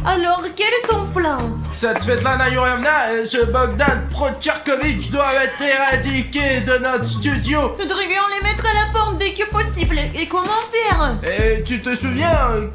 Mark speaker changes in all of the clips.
Speaker 1: Alors, quel est ton plan?
Speaker 2: Cette Svetlana Yurevna et ce Bogdan Protcherkovitch doivent être éradiqués de notre studio.
Speaker 1: Nous devrions les mettre à la porte dès que possible. Et comment faire?
Speaker 2: Et tu te souviens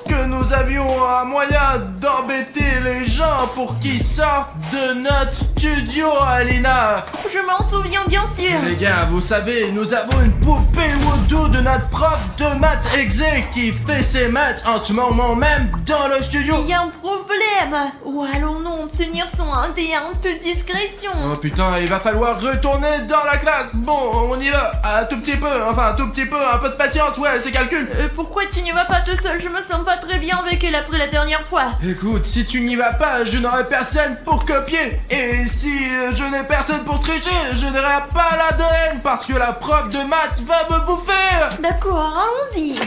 Speaker 2: que nous avions un moyen d'embêter les gens pour qu'ils sortent de notre studio, Alina?
Speaker 1: Je m'en souviens bien sûr.
Speaker 2: Les gars, vous savez, nous avons une poupée Voodoo de notre prof de maths exé qui fait ses maths en ce moment même dans le studio.
Speaker 1: Il y a un problème. Où allons-nous obtenir son indé en toute discrétion?
Speaker 2: Oh putain, il va falloir retourner dans la classe. Bon, on y va, un tout petit peu, enfin un tout petit peu, un peu de patience, ouais, c'est calcul.
Speaker 1: Pourquoi tu n'y vas pas tout seul? Je me sens pas très bien avec elle après la dernière fois.
Speaker 2: Écoute, si tu n'y vas pas, je n'aurai personne pour copier. Et si je n'ai personne pour tricher, je n'aurai pas l'ADN parce que la prof de maths va me bouffer.
Speaker 1: D'accord, allons-y.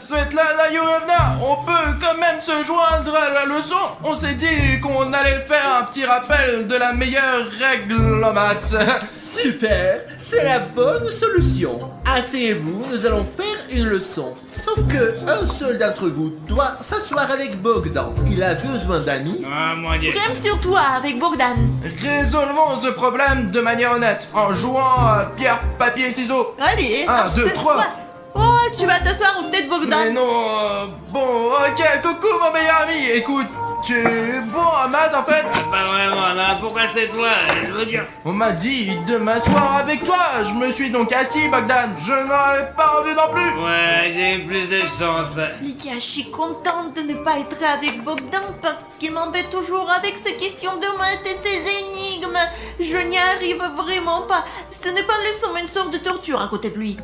Speaker 2: Svetlana Yurevna, on peut quand même se joindre à la leçon. On s'est dit qu'on allait faire un petit rappel de la meilleure règle en maths.
Speaker 3: Super, c'est la bonne solution. Asseyez-vous, nous allons faire une leçon. Sauf que un seul d'entre vous doit s'asseoir avec Bogdan. Il a besoin d'amis.
Speaker 4: Ah, mon dieu.
Speaker 1: Même sur toi avec Bogdan.
Speaker 2: Résolvons ce problème de manière honnête en jouant à pierre, papier, ciseaux.
Speaker 1: Allez.
Speaker 2: 1, 2, 3.
Speaker 1: Oh, tu vas t'asseoir ou peut-être
Speaker 2: Mais
Speaker 1: Bogdan?
Speaker 2: non, bon, ok, coucou mon meilleur ami. Écoute, tu es bon en maths en fait.
Speaker 4: Pas vraiment, non, pourquoi c'est toi? Je veux dire.
Speaker 2: On m'a dit de m'asseoir avec toi. Je me suis donc assis, Bogdan. Je n'aurais pas envie non plus.
Speaker 4: Ouais, j'ai eu plus de chance.
Speaker 1: Lydia, je suis contente de ne pas être avec Bogdan parce qu'il m'embête toujours avec ses questions de maths et ses énigmes. Je n'y arrive vraiment pas. Ce n'est pas une leçon, mais une sorte de torture à côté de lui.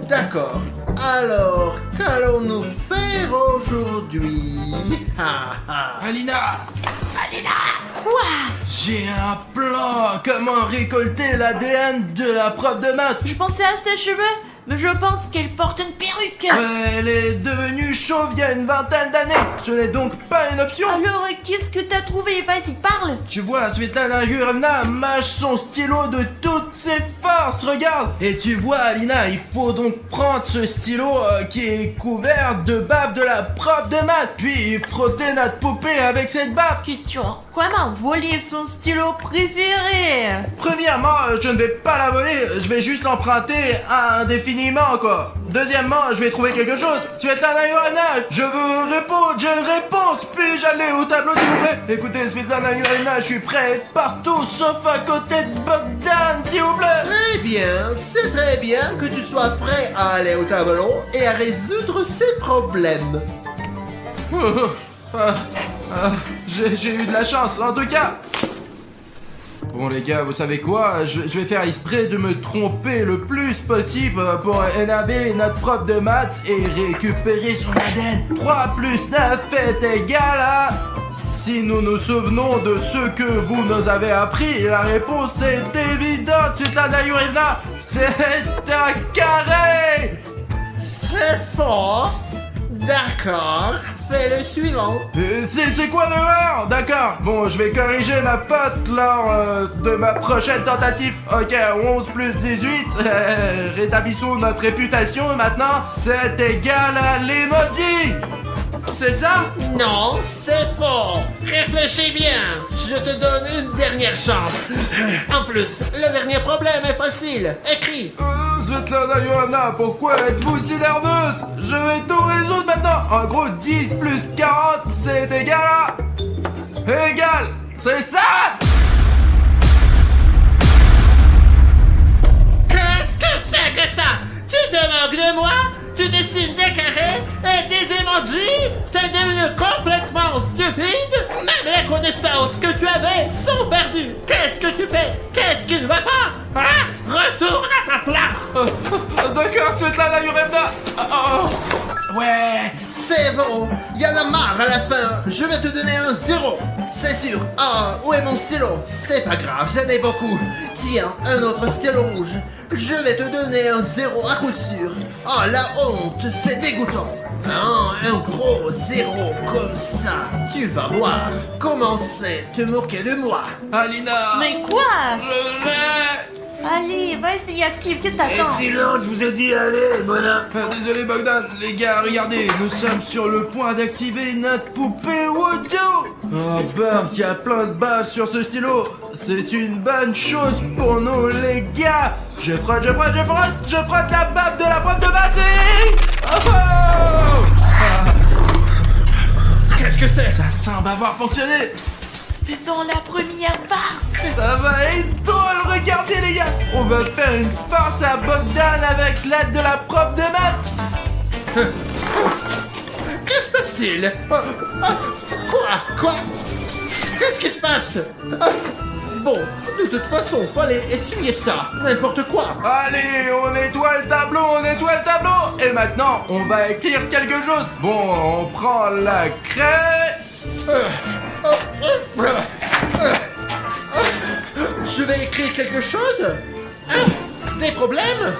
Speaker 3: D'accord. Alors, qu'allons-nous faire aujourd'hui? Ha ha.
Speaker 2: Alina,
Speaker 1: Quoi?
Speaker 2: j'ai un plan. Comment récolter l'ADN de la prof de maths?
Speaker 1: Je pensais à ses cheveux, mais je pense qu'elle porte une perruque.
Speaker 2: Elle est devenue chauve il y a une vingtaine d'années. Ce n'est donc pas une option.
Speaker 1: Alors, qu'est-ce que t'as trouvé? Vas-y, parle.
Speaker 2: Tu vois, Svetlana Yurevna mâche son stylo de toutes ses forces, regarde. Et tu vois, Alina, il faut donc prendre ce stylo qui est couvert de bave de la prof de maths, puis frotter notre poupée avec cette bave.
Speaker 1: Question. Comment voler son stylo préféré?
Speaker 2: Premièrement, je ne vais pas la voler, je vais juste l'emprunter indéfiniment, quoi. Deuxièmement, je vais trouver quelque chose. Svetlana Yurevna, je veux répondre, j'ai une réponse. Puis-je aller au tableau, s'il vous plaît? Écoutez, Svetlana Yurevna, je suis prêt partout, sauf à côté de Bogdan, s'il vous plaît.
Speaker 3: Très bien, c'est très bien que tu sois prêt à aller au tableau et à résoudre ces problèmes.
Speaker 2: J'ai eu de la chance, en tout cas. Bon les gars, vous savez quoi? Je vais faire exprès de me tromper le plus possible pour énerver notre prof de maths et récupérer son ADN. 3 plus 9 est égal à... Si nous nous souvenons de ce que vous nous avez appris, la réponse est évidente, Svetlana Yurevna. C'est un carré.
Speaker 3: C'est fort. D'accord, fais le suivant.
Speaker 2: C'est quoi l'erreur? D'accord. Bon, je vais corriger ma faute lors de ma prochaine tentative. Ok, 11 plus 18. Rétablissons notre réputation maintenant. C'est égal à l'emoji. C'est ça?
Speaker 3: Non, c'est faux. Réfléchis bien. Je te donne une dernière chance. En plus, le dernier problème est facile. Écris.
Speaker 2: Svetlana Yurevna, pourquoi êtes-vous si nerveuse? Je vais tout résoudre maintenant. En gros, 10 plus 40, c'est égal à... Égal. C'est ça?
Speaker 3: Qu'est-ce que c'est que ça? Tu te moques de moi? Tu dessines des carrés et des emojis? T'es devenu complètement stupide? Même les connaissances que tu avais sont perdues. Qu'est-ce que tu fais? Qu'est-ce qui ne va pas? Hein? Retourne à ta place.
Speaker 2: D'accord, Svetlana Yurevna. Ouais.
Speaker 3: C'est bon, y en a marre à la fin. Je vais te donner un 0. C'est sûr. Ah, où est mon stylo? C'est pas grave, j'en ai beaucoup. Tiens, un autre stylo rouge. Je vais te donner un 0 à coup sûr. Oh, la honte, c'est dégoûtant. Ah, un gros 0 comme ça. Tu vas voir. Commencez à te moquer de moi.
Speaker 2: Alina.
Speaker 1: Mais quoi?
Speaker 2: Je l'ai.
Speaker 1: Allez, vas-y, active, qu'est-ce que
Speaker 4: Et
Speaker 1: t'attends?
Speaker 4: silence, je vous ai dit, allez, bonhomme.
Speaker 2: Désolé Bogdan, les gars, regardez, nous sommes sur le point d'activer notre poupée Wodo. Oh Burk, il y a plein de baves sur ce stylo. C'est une bonne chose pour nous les gars. Je frotte la bave de la prof de maths. Oh, oh.
Speaker 3: Qu'est-ce que c'est?
Speaker 2: Ça semble avoir fonctionné.
Speaker 1: Faisons la première farce.
Speaker 2: Ça va être drôle, regardez les gars. On va faire une farce à Bogdan avec l'aide de la prof de maths.
Speaker 3: Que se passe-t-il? Quoi? Qu'est-ce qui se passe? Bon, de toute façon, fallait essuyer ça. N'importe quoi.
Speaker 2: Allez, on nettoie le tableau. Et maintenant, on va écrire quelque chose. Bon, on prend la craie.
Speaker 3: Je vais écrire quelque chose? Des problèmes?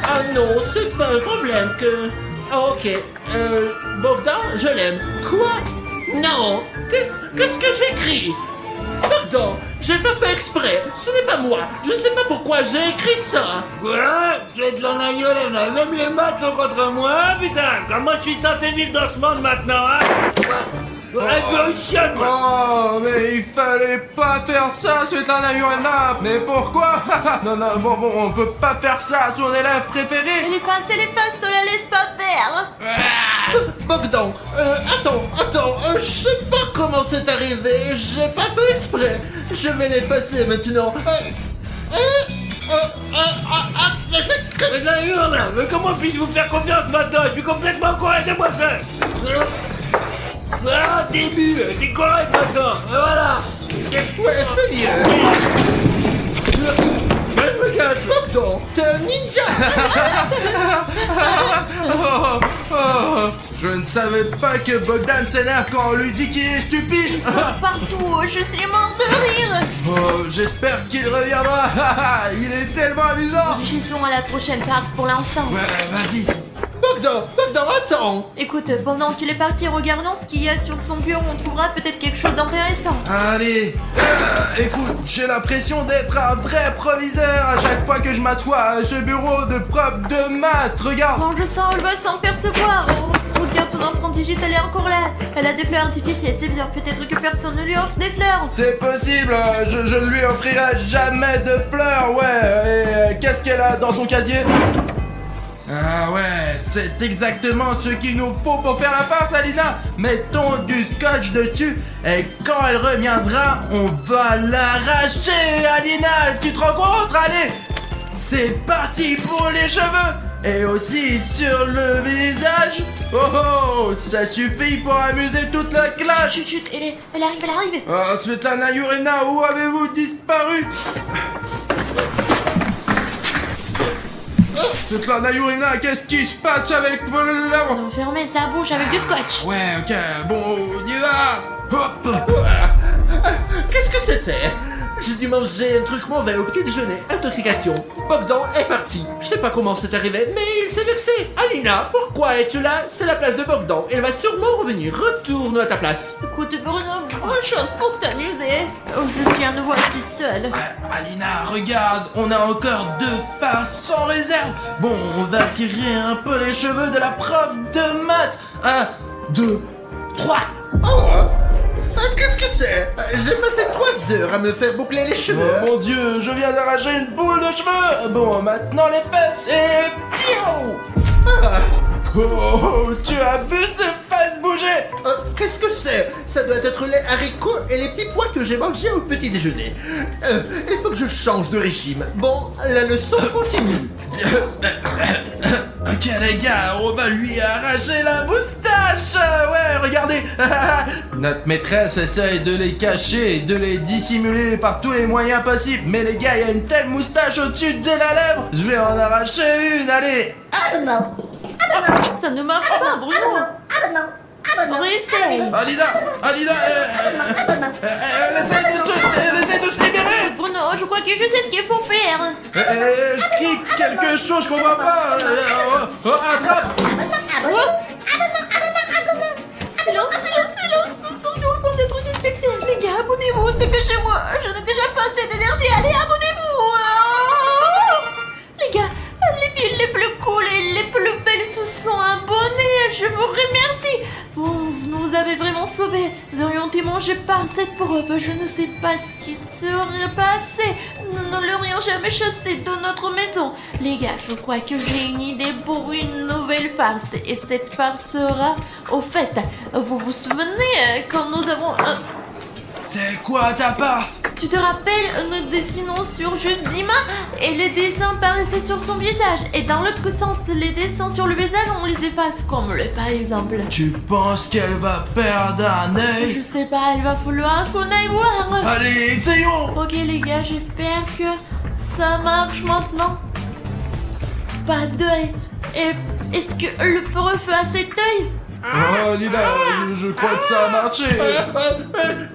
Speaker 3: Ah non, c'est pas un problème que... Ah ok, Bogdan, je l'aime. Quoi? Non, qu'est-ce que j'écris? Bogdan, j'ai pas fait exprès, ce n'est pas moi. Je ne sais pas pourquoi j'ai écrit ça.
Speaker 4: Quoi? Tu es de l'en aïeul, même les maths sont contre moi, putain. Comment je suis censé vivre dans ce monde maintenant, hein? Je veux un chien, moi.
Speaker 2: Oh, mais il fallait pas faire ça, Svetlana Yurevna. Mais pourquoi? Non, bon, on peut pas faire ça à son élève préféré.
Speaker 1: Elle efface, ne la laisse pas faire.
Speaker 3: Bogdan, attends, je sais pas comment c'est arrivé, j'ai pas fait exprès. Je vais l'effacer maintenant.
Speaker 4: Mais hurle, mais comment puis-je vous faire confiance maintenant? Je suis complètement con, laissez-moi ça. Ah, début, c'est correct maintenant, voilà.
Speaker 3: Ouais, c'est mieux.
Speaker 4: Je me cache.
Speaker 3: Bogdan, t'es un ninja.
Speaker 2: Je ne savais pas que Bogdan s'énerve quand on lui dit qu'il est stupide.
Speaker 1: Partout, je suis mort de rire.
Speaker 2: Oh, j'espère qu'il reviendra. Il est tellement amusant.
Speaker 1: Réfléchissons à la prochaine farce pour l'instant.
Speaker 2: Ouais, vas-y.
Speaker 3: Bogdan, attends.
Speaker 1: Écoute, pendant qu'il est parti regardant ce qu'il y a sur son bureau, on trouvera peut-être quelque chose d'intéressant.
Speaker 2: Allez, écoute, j'ai l'impression d'être un vrai proviseur à chaque fois que je m'assois à ce bureau de prof de maths. Regarde.
Speaker 1: Mange ça, on le va sans percevoir. Oh, regarde, ton empreinte digitale est encore là. Elle a des fleurs artificielles, c'est bien. Peut-être que personne ne lui offre des fleurs.
Speaker 2: C'est possible, je ne lui offrirai jamais de fleurs, ouais. Et qu'est-ce qu'elle a dans son casier? Ah ouais, c'est exactement ce qu'il nous faut pour faire la farce, Alina. Mettons du scotch dessus et quand elle reviendra, on va l'arracher, Alina. Tu te rends compte? Allez, c'est parti pour les cheveux et aussi sur le visage. Oh, ça suffit pour amuser toute la classe.
Speaker 1: Chut, elle arrive.
Speaker 2: Oh, Svetlana Yurevna, où avez-vous disparu? Svetlana Yurevna, qu'est-ce qui se passe avec vos lèvres?
Speaker 1: On va fermer sa bouche avec du scotch.
Speaker 2: Ouais, ok, bon, on y va. Hop.
Speaker 3: Qu'est-ce que c'était? J'ai dû manger un truc mauvais au petit déjeuner. Intoxication. Bogdan est parti. Je sais pas comment c'est arrivé, mais il s'est vexé. Alina, pourquoi es-tu là? C'est la place de Bogdan. Il va sûrement revenir. Retourne à ta place.
Speaker 1: Écoute, Bruno, autre chose pour t'amuser. Oh, je tiens, nous voici seuls.
Speaker 2: Alina, regarde, on a encore 2 farces sans réserve. Bon, on va tirer un peu les cheveux de la prof de maths. 1, 2, 3.
Speaker 3: Qu'est-ce que c'est? J'ai passé 3 heures à me faire boucler les cheveux.
Speaker 2: Oh mon dieu, je viens d'arracher une boule de cheveux. Bon, maintenant les fesses et... Piou. Oh, tu as vu ces fesses bouger?
Speaker 3: Qu'est-ce que c'est? Ça doit être les haricots et les petits pois que j'ai mangés au petit déjeuner. Il faut que je change de régime. Bon, la leçon continue.
Speaker 2: Ok les gars, on va lui arracher la moustache. Ouais, regardez. Notre maîtresse essaye de les cacher et de les dissimuler par tous les moyens possibles. Mais les gars, il y a une telle moustache au-dessus de la lèvre. Je vais en arracher une, allez.
Speaker 1: Ça ne marche pas, Bruno. On réessaye.
Speaker 2: Alina, elle essaie de se libérer.
Speaker 1: Bruno, je crois que je sais ce qu'il faut faire.
Speaker 2: Elle crie quelque chose, je comprends pas. Attrape.
Speaker 1: Silence, nous sommes sur le point d'être suspectés. Les gars, abonnez-vous, dépêchez-moi. Je n'ai déjà pas assez d'énergie. Allez, abonnez-vous. dérange par cette preuve. Je ne sais pas ce qui serait passé. Nous ne l'aurions jamais chassé de notre maison. Les gars, je crois que j'ai une idée pour une nouvelle farce. Et cette farce sera... Au fait, vous vous souvenez quand nous avons...
Speaker 2: C'est quoi ta farce?
Speaker 1: Tu te rappelles, nous dessinons sur juste Dima et les dessins paraissaient sur son visage. Et dans l'autre sens, les dessins sur le visage, on les efface comme le par exemple.
Speaker 2: Tu penses qu'elle va perdre un œil?
Speaker 1: Je sais pas, il va falloir qu'on aille voir.
Speaker 2: Allez, essayons!
Speaker 1: Ok les gars, j'espère que ça marche maintenant. Pas d'œil. Et est-ce que le prof a cet œil?
Speaker 2: Oh, Lina, je crois que ça a marché.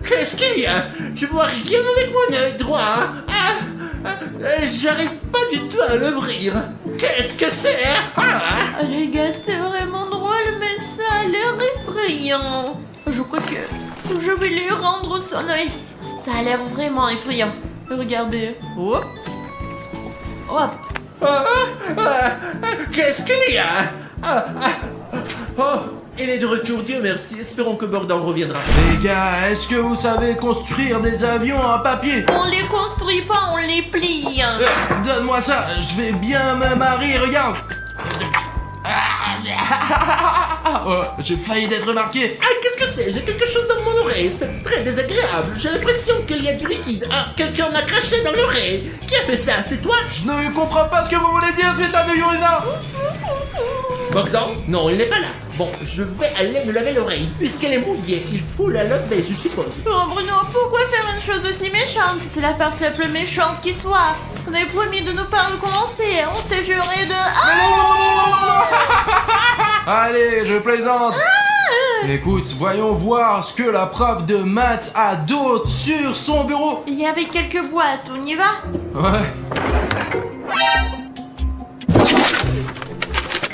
Speaker 3: Qu'est-ce qu'il y a? Je vois rien avec mon œil droit. J'arrive pas du tout à l'ouvrir. Qu'est-ce que c'est?
Speaker 1: Ah, les gars, c'est vraiment drôle, mais ça a l'air effrayant. Je crois que je vais lui rendre son œil. Ça a l'air vraiment effrayant. Regardez. Hop. Hop.
Speaker 3: Qu'est-ce qu'il y a? Oh, il est de retour, Dieu merci. Espérons que Bogdan reviendra.
Speaker 2: Les gars, est-ce que vous savez construire des avions en papier?
Speaker 1: On les construit pas, on les plie.
Speaker 2: Donne-moi ça, je vais bien me marier, regarde. Oh, j'ai failli d'être remarqué.
Speaker 3: Ah, qu'est-ce que c'est? J'ai quelque chose dans mon oreille. C'est très désagréable. J'ai l'impression qu'il y a du liquide. Ah, quelqu'un m'a craché dans l'oreille. Qui a fait ça? C'est toi?
Speaker 2: Je ne comprends pas ce que vous voulez dire, Svetlana Yurina.
Speaker 3: Bogdan? Non, il n'est pas là. Bon, je vais aller me laver l'oreille. Puisqu'elle est mouillée, il faut la laver, je suppose.
Speaker 1: Oh Bruno, pourquoi faire une chose aussi méchante? C'est la farce la plus méchante qui soit. On avait promis de ne pas recommencer. On s'est juré de...
Speaker 2: Allez, je plaisante. Écoute, voyons voir ce que la prof de maths a d'autre sur son bureau.
Speaker 1: Il y avait quelques boîtes, on y va?
Speaker 2: Ouais.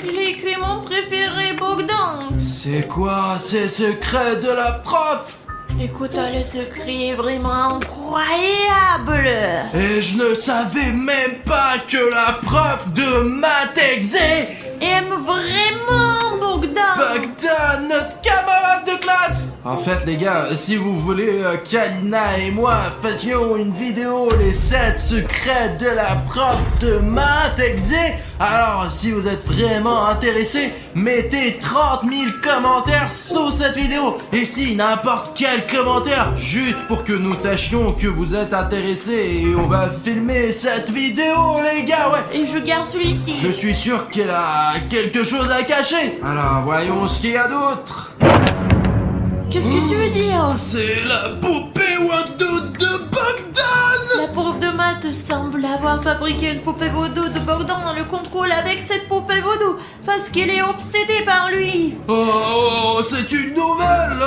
Speaker 1: J'ai écrit mon préféré, Bogdan.
Speaker 2: C'est quoi ces secrets de la prof?
Speaker 1: Écoute, le secret est vraiment incroyable.
Speaker 2: Et je ne savais même pas que la prof de maths exé
Speaker 1: Aime vraiment Bogdan.
Speaker 2: Bogdan, notre camarade de classe. En fait les gars, si vous voulez qu'Alina et moi fassions une vidéo les 7 secrets de la prof de maths exé, alors si vous êtes vraiment intéressés, mettez 30 000 commentaires sous cette vidéo. Et si n'importe quel commentaire, juste pour que nous sachions que vous êtes intéressés, et on va filmer cette vidéo les gars, ouais.
Speaker 1: Et je garde celui-ci.
Speaker 2: Je suis sûr qu'elle a quelque chose à cacher. Alors voyons ce qu'il y a d'autre.
Speaker 1: Qu'est-ce que tu veux dire?
Speaker 2: C'est la poupée Wando de Bogdan.
Speaker 1: La prof de maths semble avoir fabriqué une poupée vaudou de Bogdan dans le contrôle avec cette poupée vaudou parce qu'elle est obsédée par lui.
Speaker 2: Oh, c'est une nouvelle.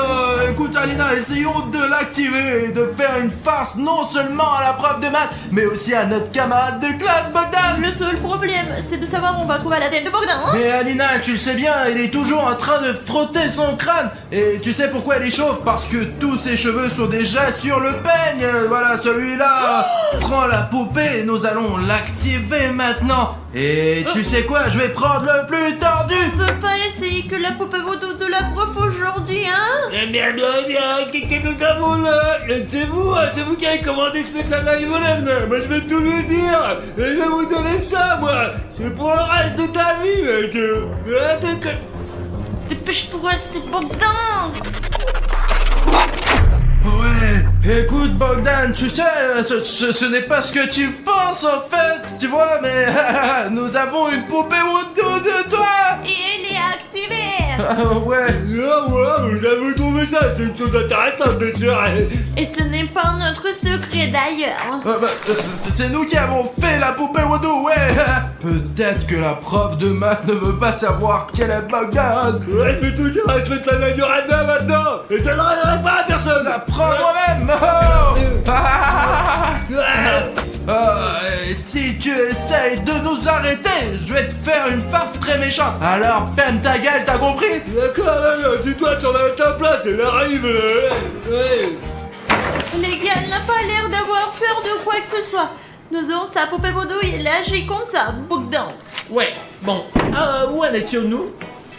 Speaker 2: Écoute Alina, essayons de l'activer et de faire une farce non seulement à la prof de maths, mais aussi à notre camarade de classe Bogdan.
Speaker 1: Le seul problème, c'est de savoir où on va trouver la tête de Bogdan. Hein?
Speaker 2: Mais Alina, tu le sais bien, elle est toujours en train de frotter son crâne. Et tu sais pourquoi elle est chauve? Parce que tous ses cheveux sont déjà sur le peigne. Voilà, celui-là. Prends la poupée et nous allons l'activer maintenant. Et tu sais quoi? Je vais prendre le plus tordu.
Speaker 1: On peut pas essayer que la poupée vaudou de la prof aujourd'hui, hein?
Speaker 4: Eh bien, qu'est-ce que nous avons là? C'est vous qui avez commandé ce Svetlana Ivanova. Moi je vais tout lui dire. Et je vais vous donner ça, moi. C'est pour le reste de ta vie, mec.
Speaker 1: Dépêche-toi, c'est Bogdan.
Speaker 2: Ouais, écoute Bogdan, tu sais, ce n'est pas ce que tu penses en fait, tu vois, mais nous avons une poupée Wando de toi.
Speaker 1: Et elle est activée.
Speaker 2: Ouais.
Speaker 4: Ah ouais, vous avez trouvé ça, c'est une chose intéressante, bien sûr.
Speaker 1: Et ce n'est pas notre secret d'ailleurs.
Speaker 2: C'est nous qui avons fait la poupée Wando, ouais. Peut-être que la prof de maths ne veut pas savoir qu'elle est Bogdan.
Speaker 4: Ouais, je vais tout dire à Svetlana Ivanova maintenant. Et je ne donnerai pas à personne.
Speaker 2: La prends moi-même. Si tu essayes de nous arrêter, je vais te faire une farce très méchante. Alors ferme ta gueule, t'as compris?
Speaker 4: D'accord, dis-toi, tu en as ta place, elle arrive. Ouais.
Speaker 1: Les gars, elle n'a pas l'air d'avoir peur de quoi que ce soit. Nous avons sa poupée vaudou et elle agit comme ça, Bogdan.
Speaker 3: Ouais, bon. Où en étions-nous?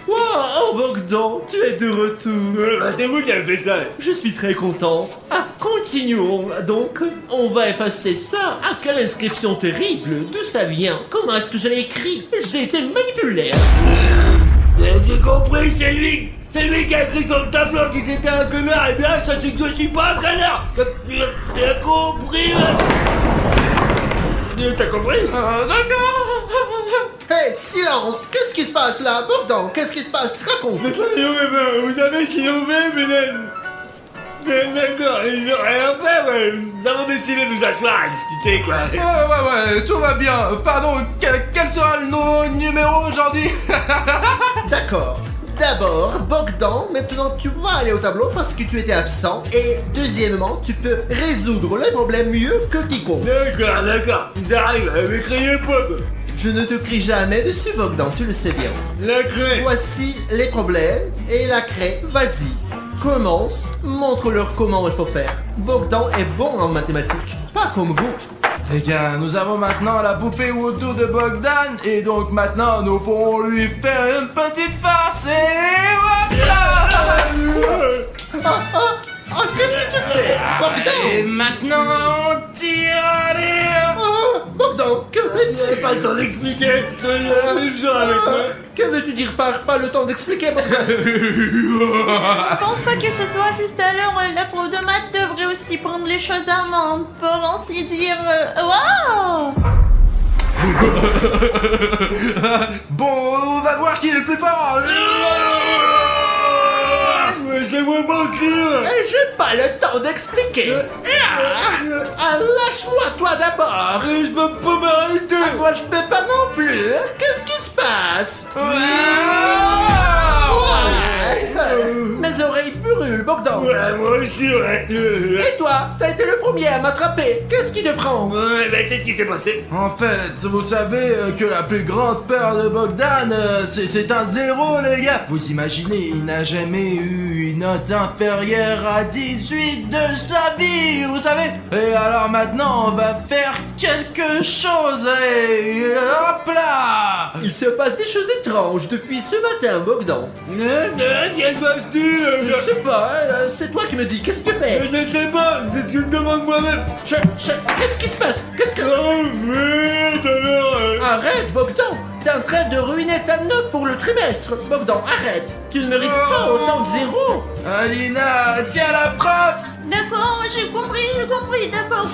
Speaker 3: Wow, oh Bogdan, tu es de retour.
Speaker 4: Bah, c'est vous qui avez fait ça.
Speaker 3: Je suis très content. Ah, continuons. Donc, on va effacer ça. Ah, quelle inscription terrible. D'où ça vient? Comment est-ce que je l'ai écrit? J'ai été manipulé.
Speaker 4: J'ai compris, c'est lui qui a écrit sur le tableau que c'était un connard. Et bien, ça c'est que je suis pas un connard. T'as compris? T'as compris?
Speaker 2: D'accord.
Speaker 3: Hey, silence. Qu'est-ce qui se passe là? Bogdan, qu'est-ce qui se passe? Raconte.
Speaker 4: C'est très bien, vous avez innové, mais d'accord, ils n'ont rien fait, ouais. Nous avons décidé de nous asseoir à discuter, quoi.
Speaker 2: Ouais, tout va bien. Pardon, quel sera le numéro aujourd'hui?
Speaker 3: D'accord. D'abord, Bogdan, maintenant tu vas aller au tableau parce que tu étais absent. Et deuxièmement, tu peux résoudre les problèmes mieux que quiconque.
Speaker 4: D'accord, j'arrive, mais criez pas, quoi.
Speaker 3: Je ne te crie jamais dessus, Bogdan, tu le sais bien.
Speaker 4: La craie.
Speaker 3: Voici les problèmes et la craie, vas-y. Commence, montre-leur comment il faut faire. Bogdan est bon en mathématiques, pas comme vous.
Speaker 2: Les gars, nous avons maintenant la poupée Woodoo de Bogdan et donc maintenant nous pourrons lui faire une petite farce et hop
Speaker 3: Ah, qu'est-ce que tu fais,
Speaker 2: Et
Speaker 3: Bogdan?
Speaker 2: maintenant on tire, allez.
Speaker 3: Bogdan, que
Speaker 4: J'ai
Speaker 3: veux-tu?
Speaker 4: pas le temps d'expliquer, je te dis ça avec moi.
Speaker 3: Que veux-tu dire par pas le temps d'expliquer, Bogdan?
Speaker 1: Je pense pas que ce soit juste à l'heure. La prof de maths devrait aussi prendre les choses à main, pour ainsi dire. Waouh!
Speaker 2: Bon, on va voir qui est le plus fort.
Speaker 4: Laissez-moi mentir.
Speaker 3: Et j'ai pas le temps d'expliquer. Ah, lâche-moi toi d'abord.
Speaker 4: Je peux pas m'arrêter.
Speaker 3: Ah, moi je peux pas non plus. Qu'est-ce qui se passe? Mes oreilles brûlent, Bogdan.
Speaker 4: Ouais, moi aussi, ouais.
Speaker 3: Et toi, t'as été le premier à m'attraper. Qu'est-ce qui te prend?
Speaker 4: Ouais, ben c'est ce qui s'est passé.
Speaker 2: En fait, vous savez que la plus grande peur de Bogdan, c'est un zéro, les gars. Vous imaginez, il n'a jamais eu une note inférieure à 18 de sa vie, vous savez. Et alors maintenant, on va faire quelque chose et hop là.
Speaker 3: Il se passe des choses étranges depuis ce matin, Bogdan.
Speaker 4: Qu'est-ce que je
Speaker 3: Je sais pas, c'est toi qui me dis. Qu'est-ce que tu fais?
Speaker 4: Je sais pas, c'est ce que je me demande moi-même.
Speaker 3: Qu'est-ce qui se passe? Qu'est-ce que...
Speaker 4: Oh merde alors.
Speaker 3: Arrête, Bogdan. T'es en train de ruiner ta note pour le trimestre. Bogdan, arrête. Tu ne mérites pas autant de zéros.
Speaker 2: Alina, tiens la prof.
Speaker 1: D'accord, j'ai compris, d'accord.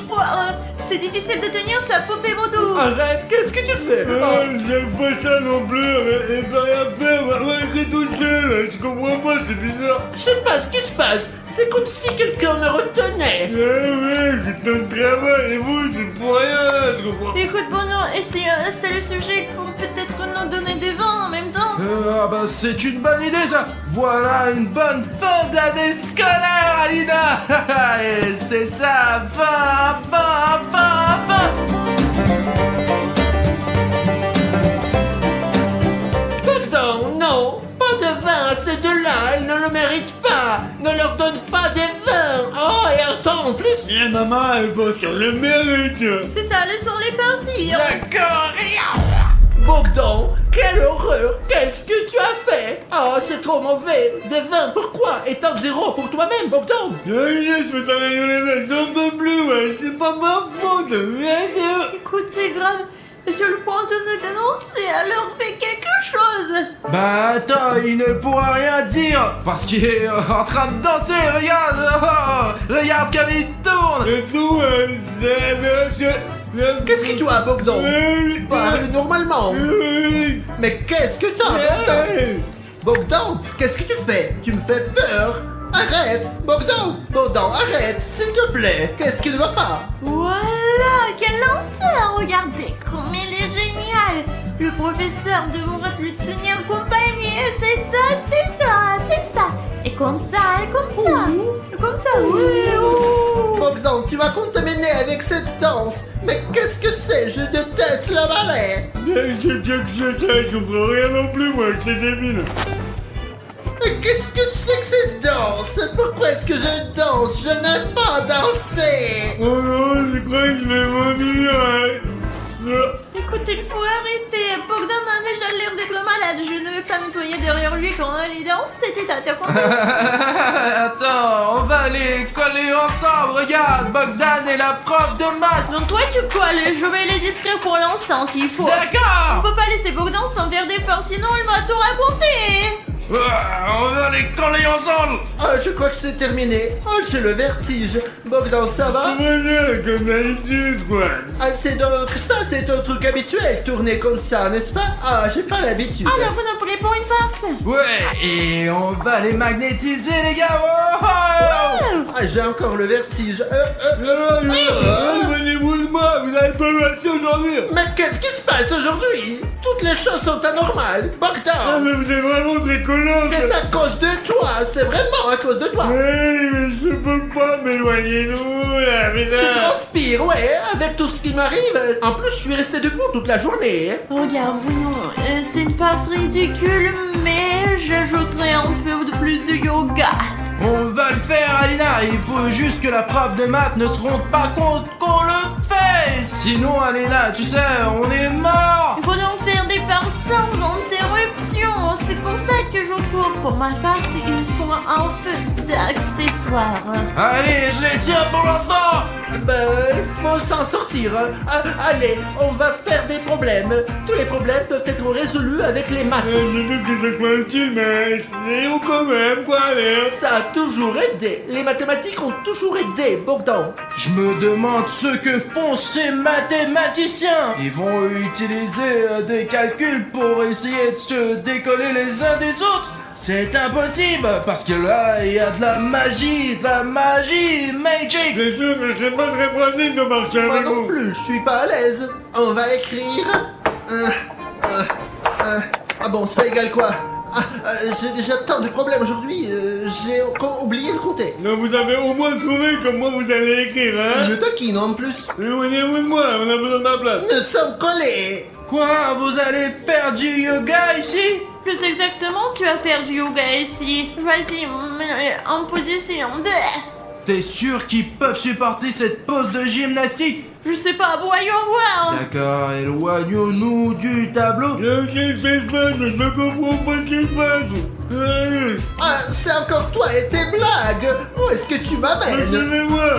Speaker 1: C'est difficile de tenir sa poupée Woodoo.
Speaker 3: Arrête, qu'est-ce que tu fais?
Speaker 4: J'aime pas ça non plus, elle peut rien faire, maman écrit tout seul, je comprends pas, c'est bizarre.
Speaker 3: Je sais pas ce qui se passe. C'est comme si quelqu'un me retenait.
Speaker 4: Ouais, c'est ton travail, et vous, c'est pour rien là, je comprends.
Speaker 1: Écoute, Bono, c'est le sujet pour peut-être nous donner des vins en même temps.
Speaker 2: Ah bah c'est une bonne idée ça. Voilà une bonne fin d'année scolaire, Alina. Et c'est ça, fin.
Speaker 3: Bogdan, non. Pas de vin à ces deux-là. Ils ne le méritent pas. Ne leur donne pas des vins. Oh, et attends, en plus...
Speaker 4: Et maman, elle pense sur le mérite.
Speaker 1: C'est ça, laissons les partir.
Speaker 3: D'accord. Bogdan, quelle horreur. Qu'est-ce que tu as fait? Oh, c'est trop mauvais. Des vins, pourquoi? Et tant de zéro pour toi-même, Bogdan.
Speaker 4: Je fais ta rigoler, j'en peux plus, ouais, c'est pas ma faute, bien sûr.
Speaker 1: Écoute, c'est grave. Sur le point de nous dénoncer, alors fais quelque chose.
Speaker 2: Bah attends, il ne pourra rien dire parce qu'il est en train de danser. Regarde, regarde comme il tourne.
Speaker 4: Et tout,
Speaker 3: Qu'est-ce que tu as, Bogdan? Parle normalement. Mais qu'est-ce que t'as, Bogdan? Bogdan, qu'est-ce que tu fais? Tu me fais peur. Arrête, Bogdan. Bogdan, arrête, s'il te plaît. Qu'est-ce qui ne va pas?
Speaker 1: Voilà, quel lanceur. Regardez comme il est génial. Le professeur devrait lui tenir compagnie. C'est ça. Et comme ça. Oui.
Speaker 3: Bogdan, tu vas contaminer avec cette danse. Mais qu'est-ce que c'est? Je déteste le ballet.
Speaker 4: Je comprends rien non plus, moi, que c'est débile.
Speaker 3: Mais qu'est-ce que c'est que cette danse? Pourquoi est-ce que je danse? Je n'aime pas danser.
Speaker 4: Oh non, je crois que je vais vomir.
Speaker 1: Écoute, il faut arrêter. Bogdan a déjà l'air d'être malade. Je ne vais pas nettoyer derrière lui partie, t'as compris?
Speaker 2: Attends, on va les coller ensemble. Regarde, Bogdan est la prof de maths.
Speaker 1: Donc toi tu colles, je vais les distraire pour l'instant s'il faut. On
Speaker 2: D'accord.
Speaker 1: peut pas laisser Bogdan s'en faire des peurs, sinon il va tout raconter.
Speaker 2: On va les coller ensemble.
Speaker 3: Ah, je crois que c'est terminé. Oh, j'ai le vertige. Bogdan, ça va?
Speaker 4: Voilà, comme d'habitude, quoi.
Speaker 3: Ah, c'est donc ça, c'est ton truc habituel, tourner comme ça, n'est-ce pas? Ah, j'ai pas l'habitude.
Speaker 1: Alors vous en voulez pour une farce?
Speaker 2: Ouais, et on va les magnétiser, les gars. Oh, oh.
Speaker 3: Ah, j'ai encore le vertige.
Speaker 4: Éloignez-vous de moi, vous avez pas assez aujourd'hui.
Speaker 3: Mais qu'est-ce qui se passe aujourd'hui? Toutes les choses sont anormales.
Speaker 4: Ah,
Speaker 3: Bogdan,
Speaker 4: mais vous êtes vraiment très collant.
Speaker 3: c'est à cause de toi, c'est vraiment à cause de toi.
Speaker 4: Oui, mais je peux pas m'éloigner de vous, là, mais
Speaker 3: Tu
Speaker 4: là.
Speaker 3: transpires, ouais, avec tout ce qui m'arrive. En plus, je suis resté debout toute la journée.
Speaker 1: Regarde Bruno, c'est une farce ridicule, mais j'ajouterai un peu de plus de yoga.
Speaker 2: On va le faire, Alina. Il faut juste que la prof de maths ne se rende pas compte qu'on le fait. Sinon, Alina, tu sais, on est mort.
Speaker 1: Il faut donc faire des farces sans interruption. C'est pour ça que je cours. Pour ma farce, il faut un peu d'accessoires.
Speaker 2: Allez, je les tiens pour l'instant.
Speaker 3: Ben, il faut s'en sortir. Ah, allez, on va faire des problèmes. Tous les problèmes peuvent être résolus avec les maths.
Speaker 4: Je doute que ce soit utile, mais essayons quand même, quoi, allez.
Speaker 3: Ça a toujours aidé. Les mathématiques ont toujours aidé, Bogdan.
Speaker 2: Je me demande ce que font ces mathématiciens. Ils vont utiliser des calculs pour essayer de se décoller les uns des autres. C'est impossible, parce que là, il y a de la magie, magic.
Speaker 4: C'est sûr que c'est pas très pratique de marcher
Speaker 3: Moi
Speaker 4: avec
Speaker 3: non
Speaker 4: vous.
Speaker 3: plus, je suis pas à l'aise. On va écrire... Ah bon, ça égale quoi? J'ai déjà tant de problèmes aujourd'hui, j'ai oublié de compter.
Speaker 4: Non, vous avez au moins trouvé comment vous allez écrire, hein.
Speaker 3: Le taquine en plus.
Speaker 4: Éloignez-vous de moi, on a besoin de ma place.
Speaker 3: Nous sommes collés.
Speaker 2: Quoi, vous allez faire du yoga ici?
Speaker 1: Plus exactement, tu vas faire du yoga ici. Vas-y, en position.
Speaker 2: T'es sûr qu'ils peuvent supporter cette pose de gymnastique?
Speaker 1: Je sais pas, voyons voir.
Speaker 2: D'accord, éloignons-nous du tableau.
Speaker 4: Qu'est-ce qui se passe? Je ne comprends pas ce qui se passe.
Speaker 3: Ah, c'est encore toi et tes blagues. Où est-ce que tu m'amènes?
Speaker 4: Suivez-moi.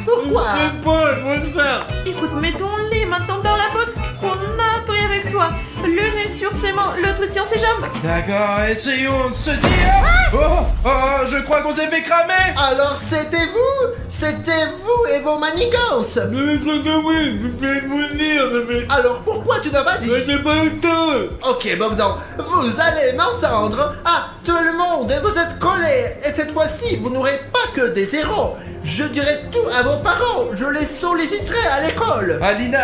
Speaker 3: Pourquoi?
Speaker 4: Je sais pas, je vais le faire.
Speaker 1: Écoute, mettons-les maintenant dans la pose qu'on a appris avec toi. L'une est sur ses mains, l'autre tient ses jambes.
Speaker 2: D'accord, essayons de se dire. Oh, je crois qu'on s'est fait cramer.
Speaker 3: Alors c'était vous? C'était vous et vos manigances.
Speaker 4: Mais c'est oui, vous devez vous le dire, mais...
Speaker 3: Alors pourquoi tu n'as pas dit?
Speaker 4: Mais j'ai pas eu le temps.
Speaker 3: Ok Bogdan, vous allez m'entendre. Ah, tout le monde, vous êtes collés. Et cette fois-ci, vous n'aurez pas que des zéros. Je dirai tout à vos parents. Je les solliciterai à l'école.
Speaker 2: Alina,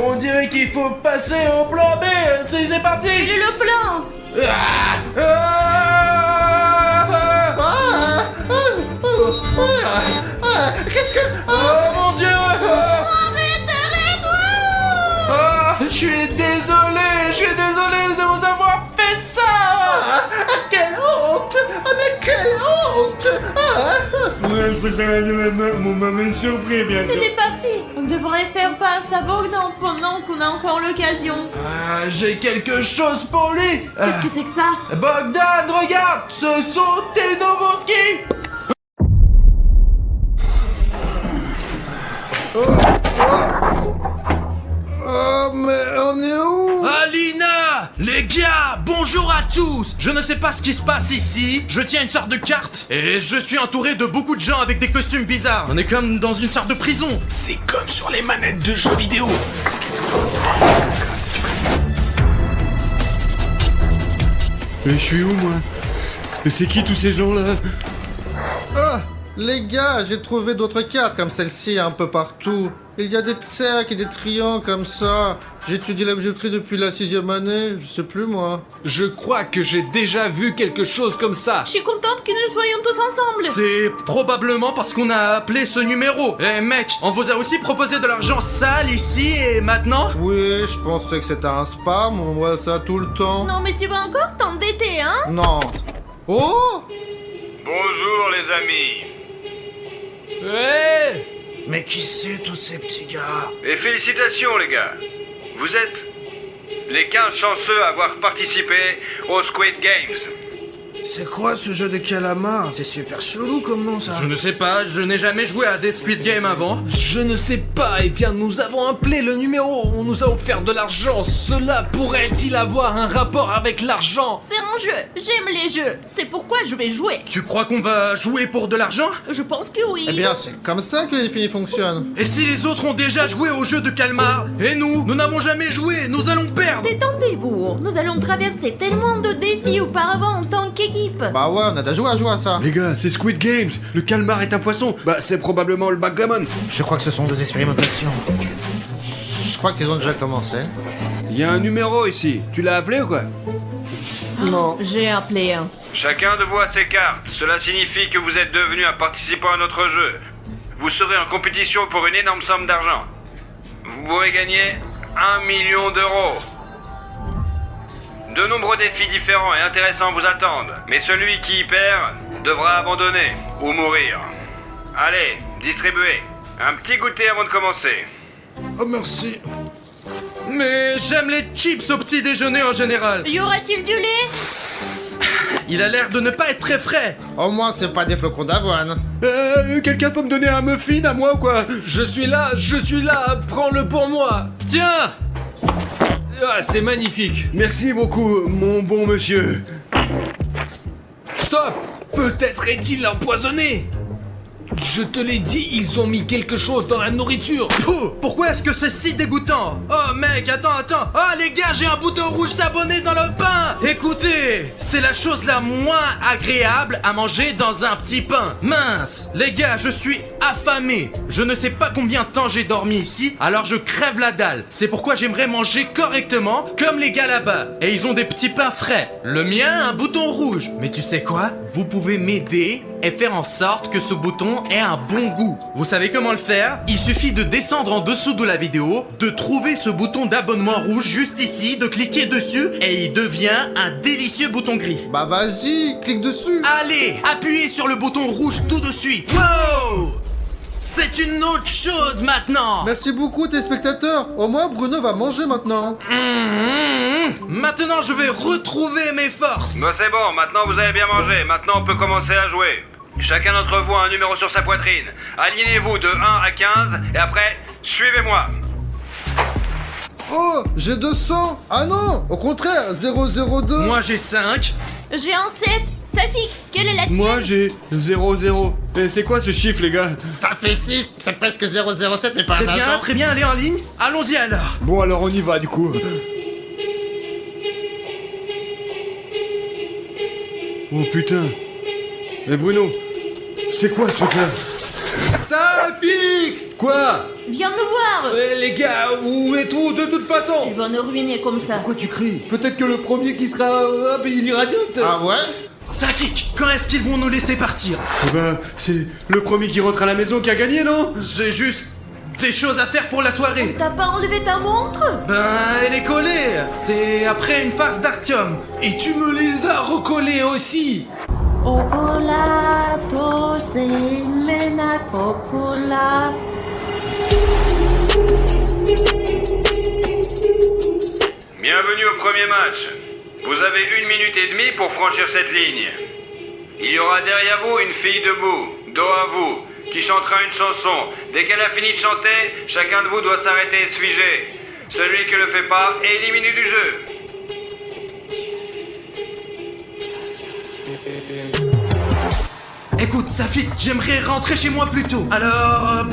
Speaker 2: on dirait qu'il faut passer au plan B. C'est parti.
Speaker 1: Il est le plan.
Speaker 3: Qu'est-ce que...
Speaker 2: Oh mon Dieu.
Speaker 1: Arrête, arrête-toi.
Speaker 2: Je suis désolé de vous avoir fait ça.
Speaker 3: Quelle honte. Mais quelle honte.
Speaker 4: Ouais, c'est ça, vous m'avez surpris, bien sûr.
Speaker 1: Il est parti. On devrait faire face à Bogdan pendant qu'on a encore l'occasion.
Speaker 2: J'ai quelque chose pour lui.
Speaker 1: Qu'est-ce que c'est que ça?
Speaker 2: Bogdan, regarde, ce sont tes nouveaux skis.
Speaker 3: Oh, mais on est où?
Speaker 2: Alina! Les gars, bonjour à tous! Je ne sais pas ce qui se passe ici, je tiens une sorte de carte, et je suis entouré de beaucoup de gens avec des costumes bizarres. On est comme dans une sorte de prison. C'est comme sur les manettes de jeux vidéo.
Speaker 4: Mais je suis où, moi? Mais c'est qui tous ces gens-là?
Speaker 5: Ah, les gars, j'ai trouvé d'autres cartes comme celle-ci un peu partout. Il y a des cercles et des triangles comme ça. J'étudie la géométrie depuis la 6e année, je sais plus moi.
Speaker 6: Je crois que j'ai déjà vu quelque chose comme ça.
Speaker 1: Je suis contente que nous soyons tous ensemble.
Speaker 2: C'est probablement parce qu'on a appelé ce numéro. Eh mec, on vous a aussi proposé de l'argent sale ici et maintenant?
Speaker 5: Oui, je pensais que c'était un spam, on voit ça tout le temps.
Speaker 1: Non mais tu vas encore t'endetter, hein?
Speaker 5: Non. Oh!
Speaker 7: Bonjour les amis.
Speaker 6: Ouais.
Speaker 3: Mais qui c'est tous ces petits gars?
Speaker 7: Et félicitations les gars. Vous êtes les 15 chanceux à avoir participé aux Squid Games.
Speaker 5: C'est quoi ce jeu de calamar? C'est super chelou comme nom ça.
Speaker 2: Je ne sais pas, je n'ai jamais joué à des Squid Game avant.
Speaker 6: Je ne sais pas, eh bien nous avons appelé le numéro, on nous a offert de l'argent. Cela pourrait-il avoir un rapport avec l'argent?
Speaker 1: C'est un jeu, j'aime les jeux, c'est pourquoi je vais jouer.
Speaker 2: Tu crois qu'on va jouer pour de l'argent?
Speaker 1: Je pense que oui.
Speaker 5: Eh bien, c'est comme ça que les filles fonctionnent.
Speaker 2: Et si les autres ont déjà joué au jeu de calmar, et nous n'avons jamais joué, nous allons perdre.
Speaker 1: Détendez-vous, nous allons traverser tellement de défis auparavant en tant qu'équipe.
Speaker 5: Bah ouais, on a déjà joué à jouer à ça.
Speaker 4: Les gars, c'est Squid Games. Le calmar est un poisson. Bah, c'est probablement le backgammon.
Speaker 5: Je crois que ce sont des expérimentations. Je crois qu'ils ont déjà commencé.
Speaker 4: Il y a un numéro ici. Tu l'as appelé ou quoi?
Speaker 5: Non.
Speaker 1: J'ai appelé un.
Speaker 7: Chacun de vous a ses cartes. Cela signifie que vous êtes devenu un participant à notre jeu. Vous serez en compétition pour une énorme somme d'argent. Vous pourrez gagner 1 million d'euros. De nombreux défis différents et intéressants vous attendent, mais celui qui y perd devra abandonner ou mourir. Allez, distribuez. Un petit goûter avant de commencer.
Speaker 5: Oh merci.
Speaker 2: Mais j'aime les chips au petit déjeuner en général.
Speaker 1: Y aura-t-il du lait?
Speaker 2: Il a l'air de ne pas être très frais.
Speaker 5: Au moins, c'est pas des flocons d'avoine.
Speaker 4: Quelqu'un peut me donner un muffin à moi ou quoi?
Speaker 6: Je suis là, prends-le pour moi.
Speaker 2: Tiens!
Speaker 6: Ah, c'est magnifique.
Speaker 4: Merci beaucoup, mon bon monsieur.
Speaker 6: Stop! Peut-être est-il empoisonné. Je te l'ai dit, ils ont mis quelque chose dans la nourriture.
Speaker 2: Pouh, pourquoi est-ce que c'est si dégoûtant? Oh mec, attends. Oh les gars, j'ai un bouton rouge s'abonner dans le pain. Écoutez, c'est la chose la moins agréable à manger dans un petit pain. Mince, les gars, je suis affamé. Je ne sais pas combien de temps j'ai dormi ici, alors je crève la dalle. C'est pourquoi j'aimerais manger correctement, comme les gars là-bas. Et ils ont des petits pains frais. Le mien, un bouton rouge. Mais tu sais quoi? Vous pouvez m'aider et faire en sorte que ce bouton ait un bon goût. Vous savez comment le faire? Il suffit de descendre en dessous de la vidéo, de trouver ce bouton d'abonnement rouge juste ici, de cliquer dessus et il devient un délicieux bouton gris.
Speaker 5: Bah vas-y, clique dessus.
Speaker 2: Allez, appuyez sur le bouton rouge tout de suite. Wow! C'est une autre chose maintenant.
Speaker 5: Merci beaucoup, téléspectateurs. Au moins, Bruno va manger maintenant.
Speaker 2: Maintenant, je vais retrouver mes forces.
Speaker 7: Bon, c'est bon, maintenant vous avez bien mangé. Maintenant on peut commencer à jouer. Chacun d'entre vous a un numéro sur sa poitrine. Alignez-vous de 1 à 15 et après, suivez-moi.
Speaker 5: Oh, j'ai 200. Ah non, au contraire, 002.
Speaker 2: Moi, j'ai 5.
Speaker 1: J'ai un 7. Safik, quelle est la tienne?
Speaker 4: Moi j'ai 0-0. Et c'est quoi ce chiffre, les gars?
Speaker 5: Ça fait 6, c'est presque 007, mais pas un agent.
Speaker 2: Très bien, allez en ligne. Allons-y alors.
Speaker 4: Bon, alors on y va du coup. Oh putain. Mais Bruno, c'est quoi ce truc-là?
Speaker 6: Safik!
Speaker 4: Quoi?
Speaker 1: Viens nous voir.
Speaker 6: Les gars, où êtes-vous de toute façon?
Speaker 1: Ils vont nous ruiner comme ça.
Speaker 4: Pourquoi tu cries? Peut-être que le premier qui sera... hop, il ira direct.
Speaker 5: Ah ouais?
Speaker 2: Safik, quand est-ce qu'ils vont nous laisser partir?
Speaker 4: Eh ben, c'est le premier qui rentre à la maison qui a gagné, non?
Speaker 2: J'ai juste des choses à faire pour la soirée.
Speaker 1: T'as pas enlevé ta montre?
Speaker 2: Ben, elle est collée. C'est après une farce d'Artium.
Speaker 6: Et tu me les as recollés aussi.
Speaker 1: Okola, tose, mena, kokola.
Speaker 7: Bienvenue au premier match. Vous avez 1 minute et demie pour franchir cette ligne. Il y aura derrière vous une fille debout, dos à vous, qui chantera une chanson. Dès qu'elle a fini de chanter, chacun de vous doit s'arrêter et se figer. Celui qui ne le fait pas est éliminé du jeu.
Speaker 2: Écoute, Safik, j'aimerais rentrer chez moi plus tôt. Alors,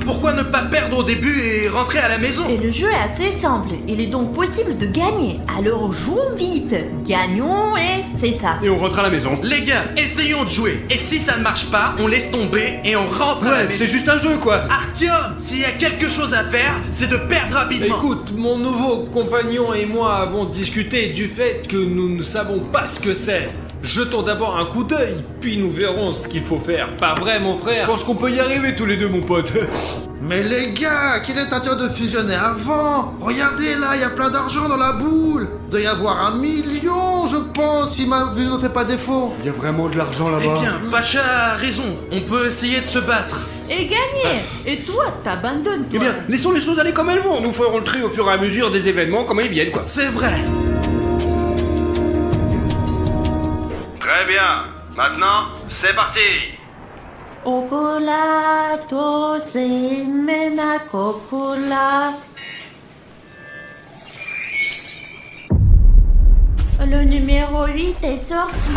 Speaker 2: pourquoi ne pas perdre au début et rentrer à la maison?
Speaker 1: Et le jeu est assez simple. Il est donc possible de gagner. Alors jouons vite. Gagnons et c'est ça.
Speaker 4: Et on rentre à la maison.
Speaker 2: Les gars, essayons de jouer. Et si ça ne marche pas, on laisse tomber et on rentre à la
Speaker 4: Ouais,
Speaker 2: maison.
Speaker 4: c'est juste un jeu, quoi.
Speaker 2: Artyom, s'il y a quelque chose à faire, c'est de perdre rapidement.
Speaker 6: Écoute, mon nouveau compagnon et moi avons discuté du fait que nous ne savons pas ce que c'est. Jetons d'abord un coup d'œil, puis nous verrons ce qu'il faut faire. Pas vrai, mon
Speaker 4: Je
Speaker 6: frère?
Speaker 4: pense qu'on peut y arriver tous les deux, mon pote.
Speaker 5: Mais les gars, qu'il est intérêt de fusionner avant? Regardez là, il y a plein d'argent dans la boule. Il doit y avoir 1 million, je pense, si ma vue ne fait pas défaut.
Speaker 4: Il y a vraiment de l'argent
Speaker 2: Eh
Speaker 4: là-bas.
Speaker 2: bien, Pacha a raison. On peut essayer de se battre.
Speaker 1: Et gagner. Et toi, t'abandonnes, toi.
Speaker 4: Eh bien, laissons les choses aller comme elles vont. Nous ferons le tri au fur et à mesure des événements, comme ils viennent, quoi.
Speaker 2: C'est vrai.
Speaker 7: Très Très bien. Maintenant, c'est parti.
Speaker 1: Cocolato semena cocola. Le numéro 8 est sorti.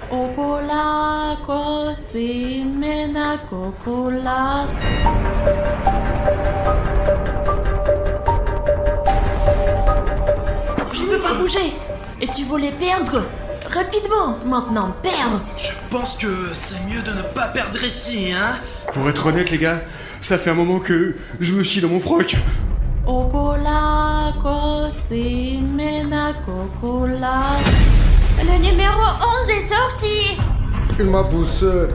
Speaker 1: Cocola, semena cocola. Je ne peux pas bouger. Et tu voulais perdre. Rapidement, maintenant, perds.
Speaker 2: Je pense que c'est mieux de ne pas perdre ici, hein.
Speaker 4: Pour être honnête, les gars, ça fait un moment que je me chie dans mon froc.
Speaker 1: Cocola, semena cocola. Le numéro 11 est sorti.
Speaker 5: Il m'a poussé.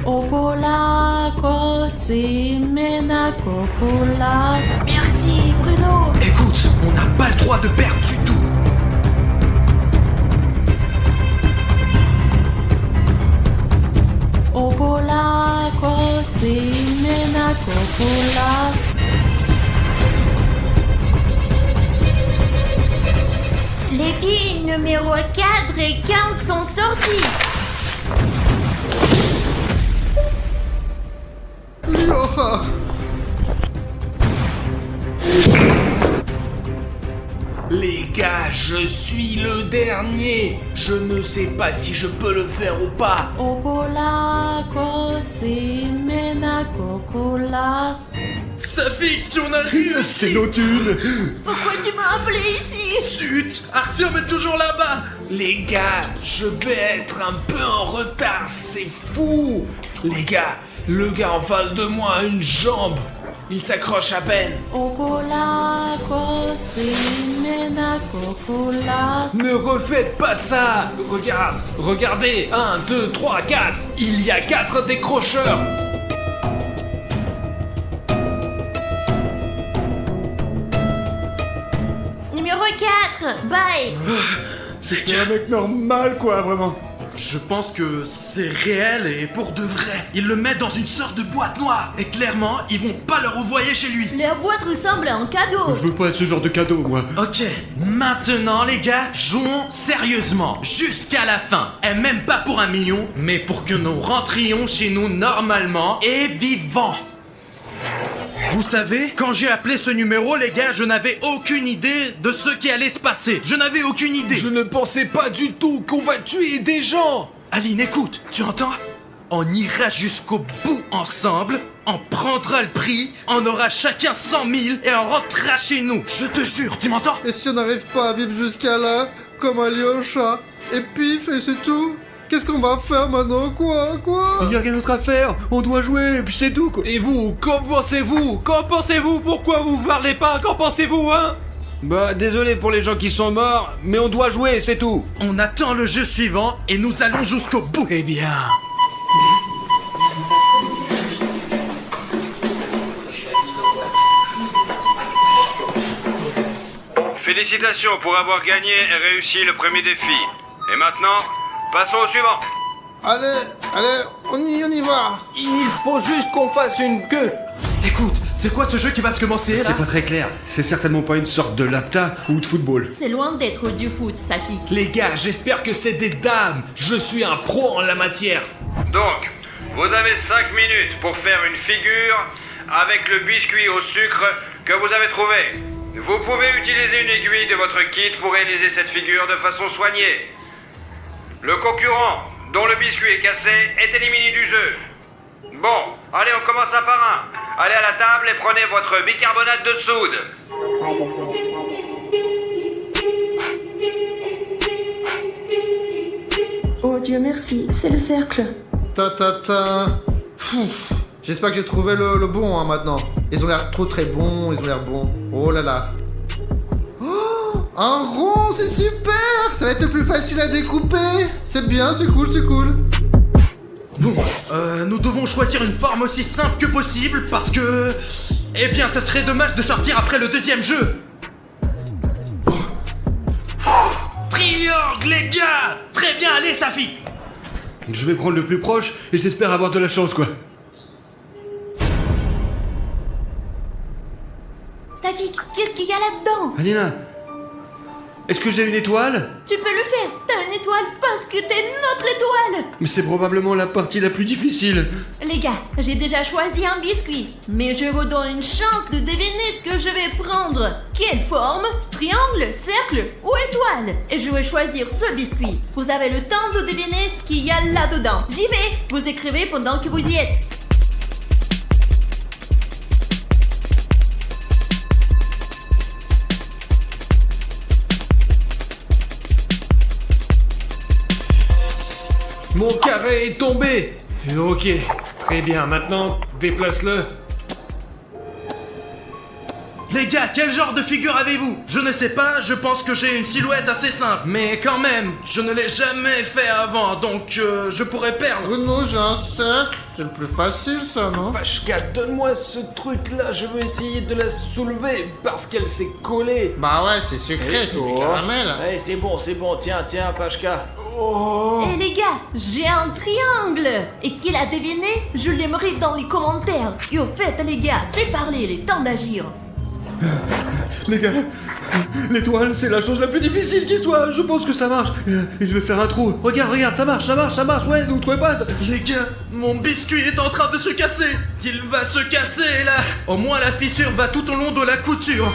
Speaker 1: Cocola, semena cocola. Merci, Bruno.
Speaker 2: Écoute, on n'a pas le droit de perdre du tout.
Speaker 1: Cocola, semena cocola. Les filles numéro 4 et 15 sont sorties.
Speaker 5: Yoha.
Speaker 6: Les gars, je suis le dernier. Je ne sais pas si je peux le faire ou pas.
Speaker 1: Cocola, semena cocola.
Speaker 2: Safik, on arrive.
Speaker 4: C'est nos thunes.
Speaker 1: Pourquoi tu m'as appelé ici?
Speaker 2: Zut, Artyom est toujours là-bas.
Speaker 6: Les gars, je vais être un peu en retard, c'est fou. Les gars, le gars en face de moi a une jambe. Il s'accroche à peine.
Speaker 1: Cocola, semena cocola.
Speaker 6: Ne refaites pas ça. Regardez. 1, 2, 3, 4. Il y a 4 décrocheurs.
Speaker 1: Numéro 4, bye.
Speaker 4: C'est un mec normal, quoi, vraiment.
Speaker 2: Je pense que c'est réel et pour de vrai. Ils le mettent dans une sorte de boîte noire. Et clairement, ils vont pas le revoyer chez lui.
Speaker 1: Leur boîte ressemble à un cadeau.
Speaker 4: Je veux pas être ce genre de cadeau, moi.
Speaker 2: Ok, maintenant les gars, jouons sérieusement. Jusqu'à la fin. Et même pas pour 1 million, mais pour que nous rentrions chez nous normalement et vivants. Vous savez, quand j'ai appelé ce numéro, les gars, je n'avais aucune idée de ce qui allait se passer. Je n'avais aucune idée.
Speaker 6: Je ne pensais pas du tout qu'on va tuer des gens.
Speaker 2: Aline, écoute, tu entends? On ira jusqu'au bout ensemble, on prendra le prix, on aura chacun 100 000 et on rentrera chez nous. Je te jure, tu m'entends?
Speaker 5: Et si on n'arrive pas à vivre jusqu'à là, comme Alyosha, et pif, et c'est tout? Qu'est-ce qu'on va faire maintenant? Quoi?
Speaker 4: Il y a rien d'autre à faire. On doit jouer, et puis c'est tout, quoi.
Speaker 6: Et vous, qu'en pensez-vous? Qu'en pensez-vous? Pourquoi vous parlez pas? Qu'en pensez-vous, hein?
Speaker 4: Bah, désolé pour les gens qui sont morts, mais on doit jouer, c'est tout.
Speaker 2: On attend le jeu suivant et nous allons jusqu'au bout.
Speaker 6: Très bien.
Speaker 7: Félicitations pour avoir gagné et réussi le premier défi. Et maintenant, passons au suivant.
Speaker 5: Allez, on y va.
Speaker 6: Il faut juste qu'on fasse une queue.
Speaker 2: Écoute, c'est quoi ce jeu qui va se commencer là?
Speaker 4: C'est pas très clair. C'est certainement pas une sorte de lapta ou de football.
Speaker 1: C'est loin d'être du foot, Safik.
Speaker 6: Les gars, j'espère que c'est des dames. Je suis un pro en la matière.
Speaker 7: Donc, vous avez 5 minutes pour faire une figure avec le biscuit au sucre que vous avez trouvé. Vous pouvez utiliser une aiguille de votre kit pour réaliser cette figure de façon soignée. Le concurrent dont le biscuit est cassé est éliminé du jeu. Bon, allez, on commence un par un. Allez à la table et prenez votre bicarbonate de soude.
Speaker 1: Oh Dieu merci, c'est le cercle.
Speaker 5: Ta. J'espère que j'ai trouvé le bon, hein, maintenant. Ils ont l'air trop très bons, ils ont l'air bons. Oh là là. Oh, un rond, c'est super. Ça va être le plus facile à découper. C'est bien, c'est cool.
Speaker 2: Bon, nous devons choisir une forme aussi simple que possible parce que... Eh bien, ça serait dommage de sortir après le deuxième jeu. Triangle, les gars. Très bien, allez, Safi.
Speaker 4: Je vais prendre le plus proche et j'espère avoir de la chance, quoi.
Speaker 1: Safik, qu'est-ce qu'il y a là-dedans?
Speaker 4: Alina, est-ce que j'ai une étoile?
Speaker 1: Tu peux le faire, t'as une étoile parce que t'es notre étoile.
Speaker 4: Mais c'est probablement la partie la plus difficile.
Speaker 1: Les gars, j'ai déjà choisi un biscuit, mais je vous donne une chance de deviner ce que je vais prendre. Quelle forme? Triangle, cercle ou étoile? Et je vais choisir ce biscuit. Vous avez le temps de deviner ce qu'il y a là-dedans. J'y vais, vous écrivez pendant que vous y êtes.
Speaker 6: Mon carré est tombé. Ok, très bien, maintenant, déplace-le.
Speaker 2: Les gars, quel genre de figure avez-vous? Je ne sais pas, je pense que j'ai une silhouette assez simple. Mais quand même, je ne l'ai jamais fait avant, donc je pourrais perdre.
Speaker 5: Bruno, j'ai un cercle. C'est le plus facile, ça, non?
Speaker 6: Pachka, donne-moi ce truc-là, je veux essayer de la soulever parce qu'elle s'est collée.
Speaker 5: Bah ouais, c'est sucré, c'est du caramel.
Speaker 6: Eh, c'est bon, tiens, Pachka.
Speaker 1: Eh les gars, j'ai un triangle. Et qui l'a deviné? Je l'aimerais dans les commentaires. Et au fait, les gars, c'est parler, il est temps d'agir.
Speaker 4: Les gars, l'étoile, c'est la chose la plus difficile qui soit. Je pense que ça marche. Et je vais faire un trou. Regarde, ça marche. Ouais, vous trouvez pas ça?
Speaker 2: Les gars, mon biscuit est en train de se casser. Il va se casser là. Au moins la fissure va tout au long de la couture.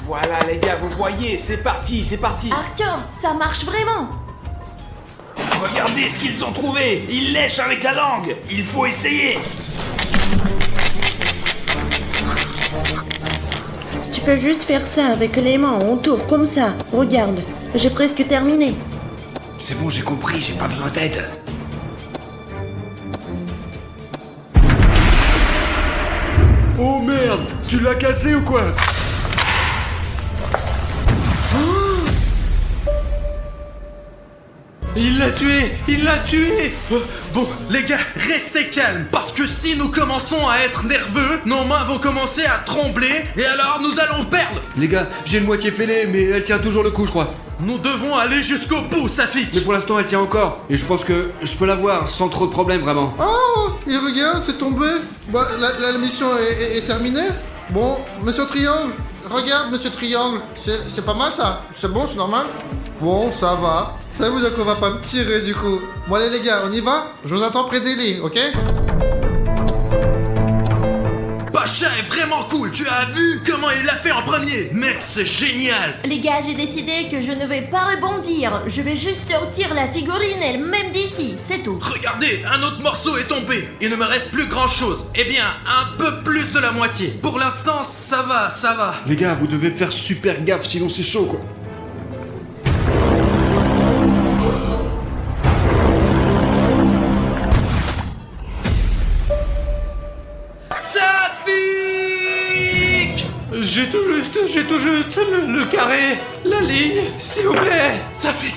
Speaker 6: Voilà les gars, vous voyez, c'est parti.
Speaker 1: Artyom, ça marche vraiment.
Speaker 8: Regardez ce qu'ils ont trouvé. Ils lèchent avec la langue. Il faut essayer.
Speaker 1: Tu peux juste faire ça avec les mains autour comme ça. Regarde, j'ai presque terminé.
Speaker 8: C'est bon, j'ai compris, j'ai pas besoin d'aide.
Speaker 4: Oh merde, tu l'as cassé ou quoi?
Speaker 2: Il l'a tué. Bon, les gars, restez calmes, parce que si nous commençons à être nerveux, nos mains vont commencer à trembler, et alors nous allons perdre.
Speaker 4: Les gars, j'ai une moitié fêlée, mais elle tient toujours le coup, je crois.
Speaker 2: Nous devons aller jusqu'au bout, Safik.
Speaker 4: Mais pour l'instant, elle tient encore. Et je pense que je peux l'avoir sans trop de problèmes, vraiment.
Speaker 5: Oh, et regarde, c'est tombé. Bah, la mission est terminée. Bon, Monsieur Triangle, regarde, Monsieur Triangle. C'est pas mal, ça. C'est bon, c'est normal. Bon, ça va. Ça veut dire qu'on va pas me tirer, du coup. Bon, allez, les gars, on y va? Je vous attends près des lits, ok?
Speaker 2: Pacha est vraiment cool, tu as vu comment il l'a fait en premier? Mec, c'est génial.
Speaker 1: Les gars, j'ai décidé que je ne vais pas rebondir. Je vais juste sortir la figurine elle-même d'ici, c'est tout.
Speaker 2: Regardez, un autre morceau est tombé. Il ne me reste plus grand chose. Eh bien, un peu plus de la moitié. Pour l'instant, ça va.
Speaker 4: Les gars, vous devez faire super gaffe, sinon c'est chaud, quoi.
Speaker 6: J'ai tout juste le carré, la ligne, s'il vous plaît.
Speaker 2: Safik.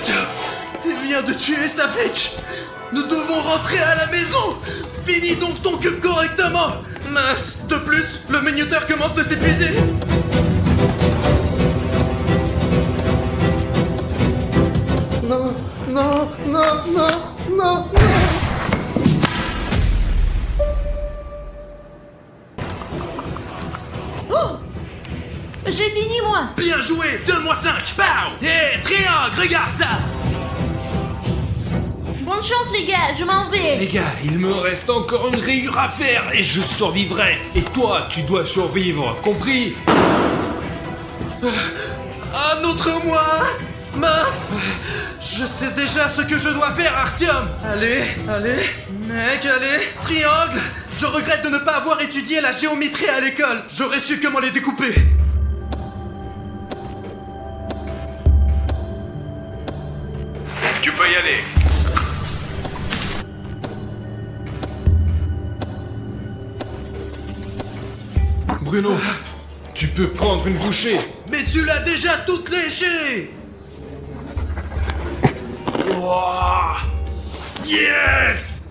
Speaker 2: Tiens, il vient de tuer Safik. Nous devons rentrer à la maison. Finis donc ton cube correctement. Mince, de plus, le minuteur commence de s'épuiser.
Speaker 5: Non.
Speaker 1: J'ai fini, moi.
Speaker 2: Bien joué, donne-moi 5. Pow. Hé, triangle, regarde ça.
Speaker 1: Bonne chance, les gars, je m'en vais.
Speaker 6: Les gars, il me reste encore une rayure à faire et je survivrai. Et toi, tu dois survivre, compris?
Speaker 2: Un autre moi. Mince. Je sais déjà ce que je dois faire, Artyom. Allez, mec, allez. Triangle. Je regrette de ne pas avoir étudié la géométrie à l'école. J'aurais su comment les découper.
Speaker 7: Tu peux y aller.
Speaker 6: Bruno, tu peux prendre une bouchée.
Speaker 2: Mais tu l'as déjà toute léchée.
Speaker 8: Yes.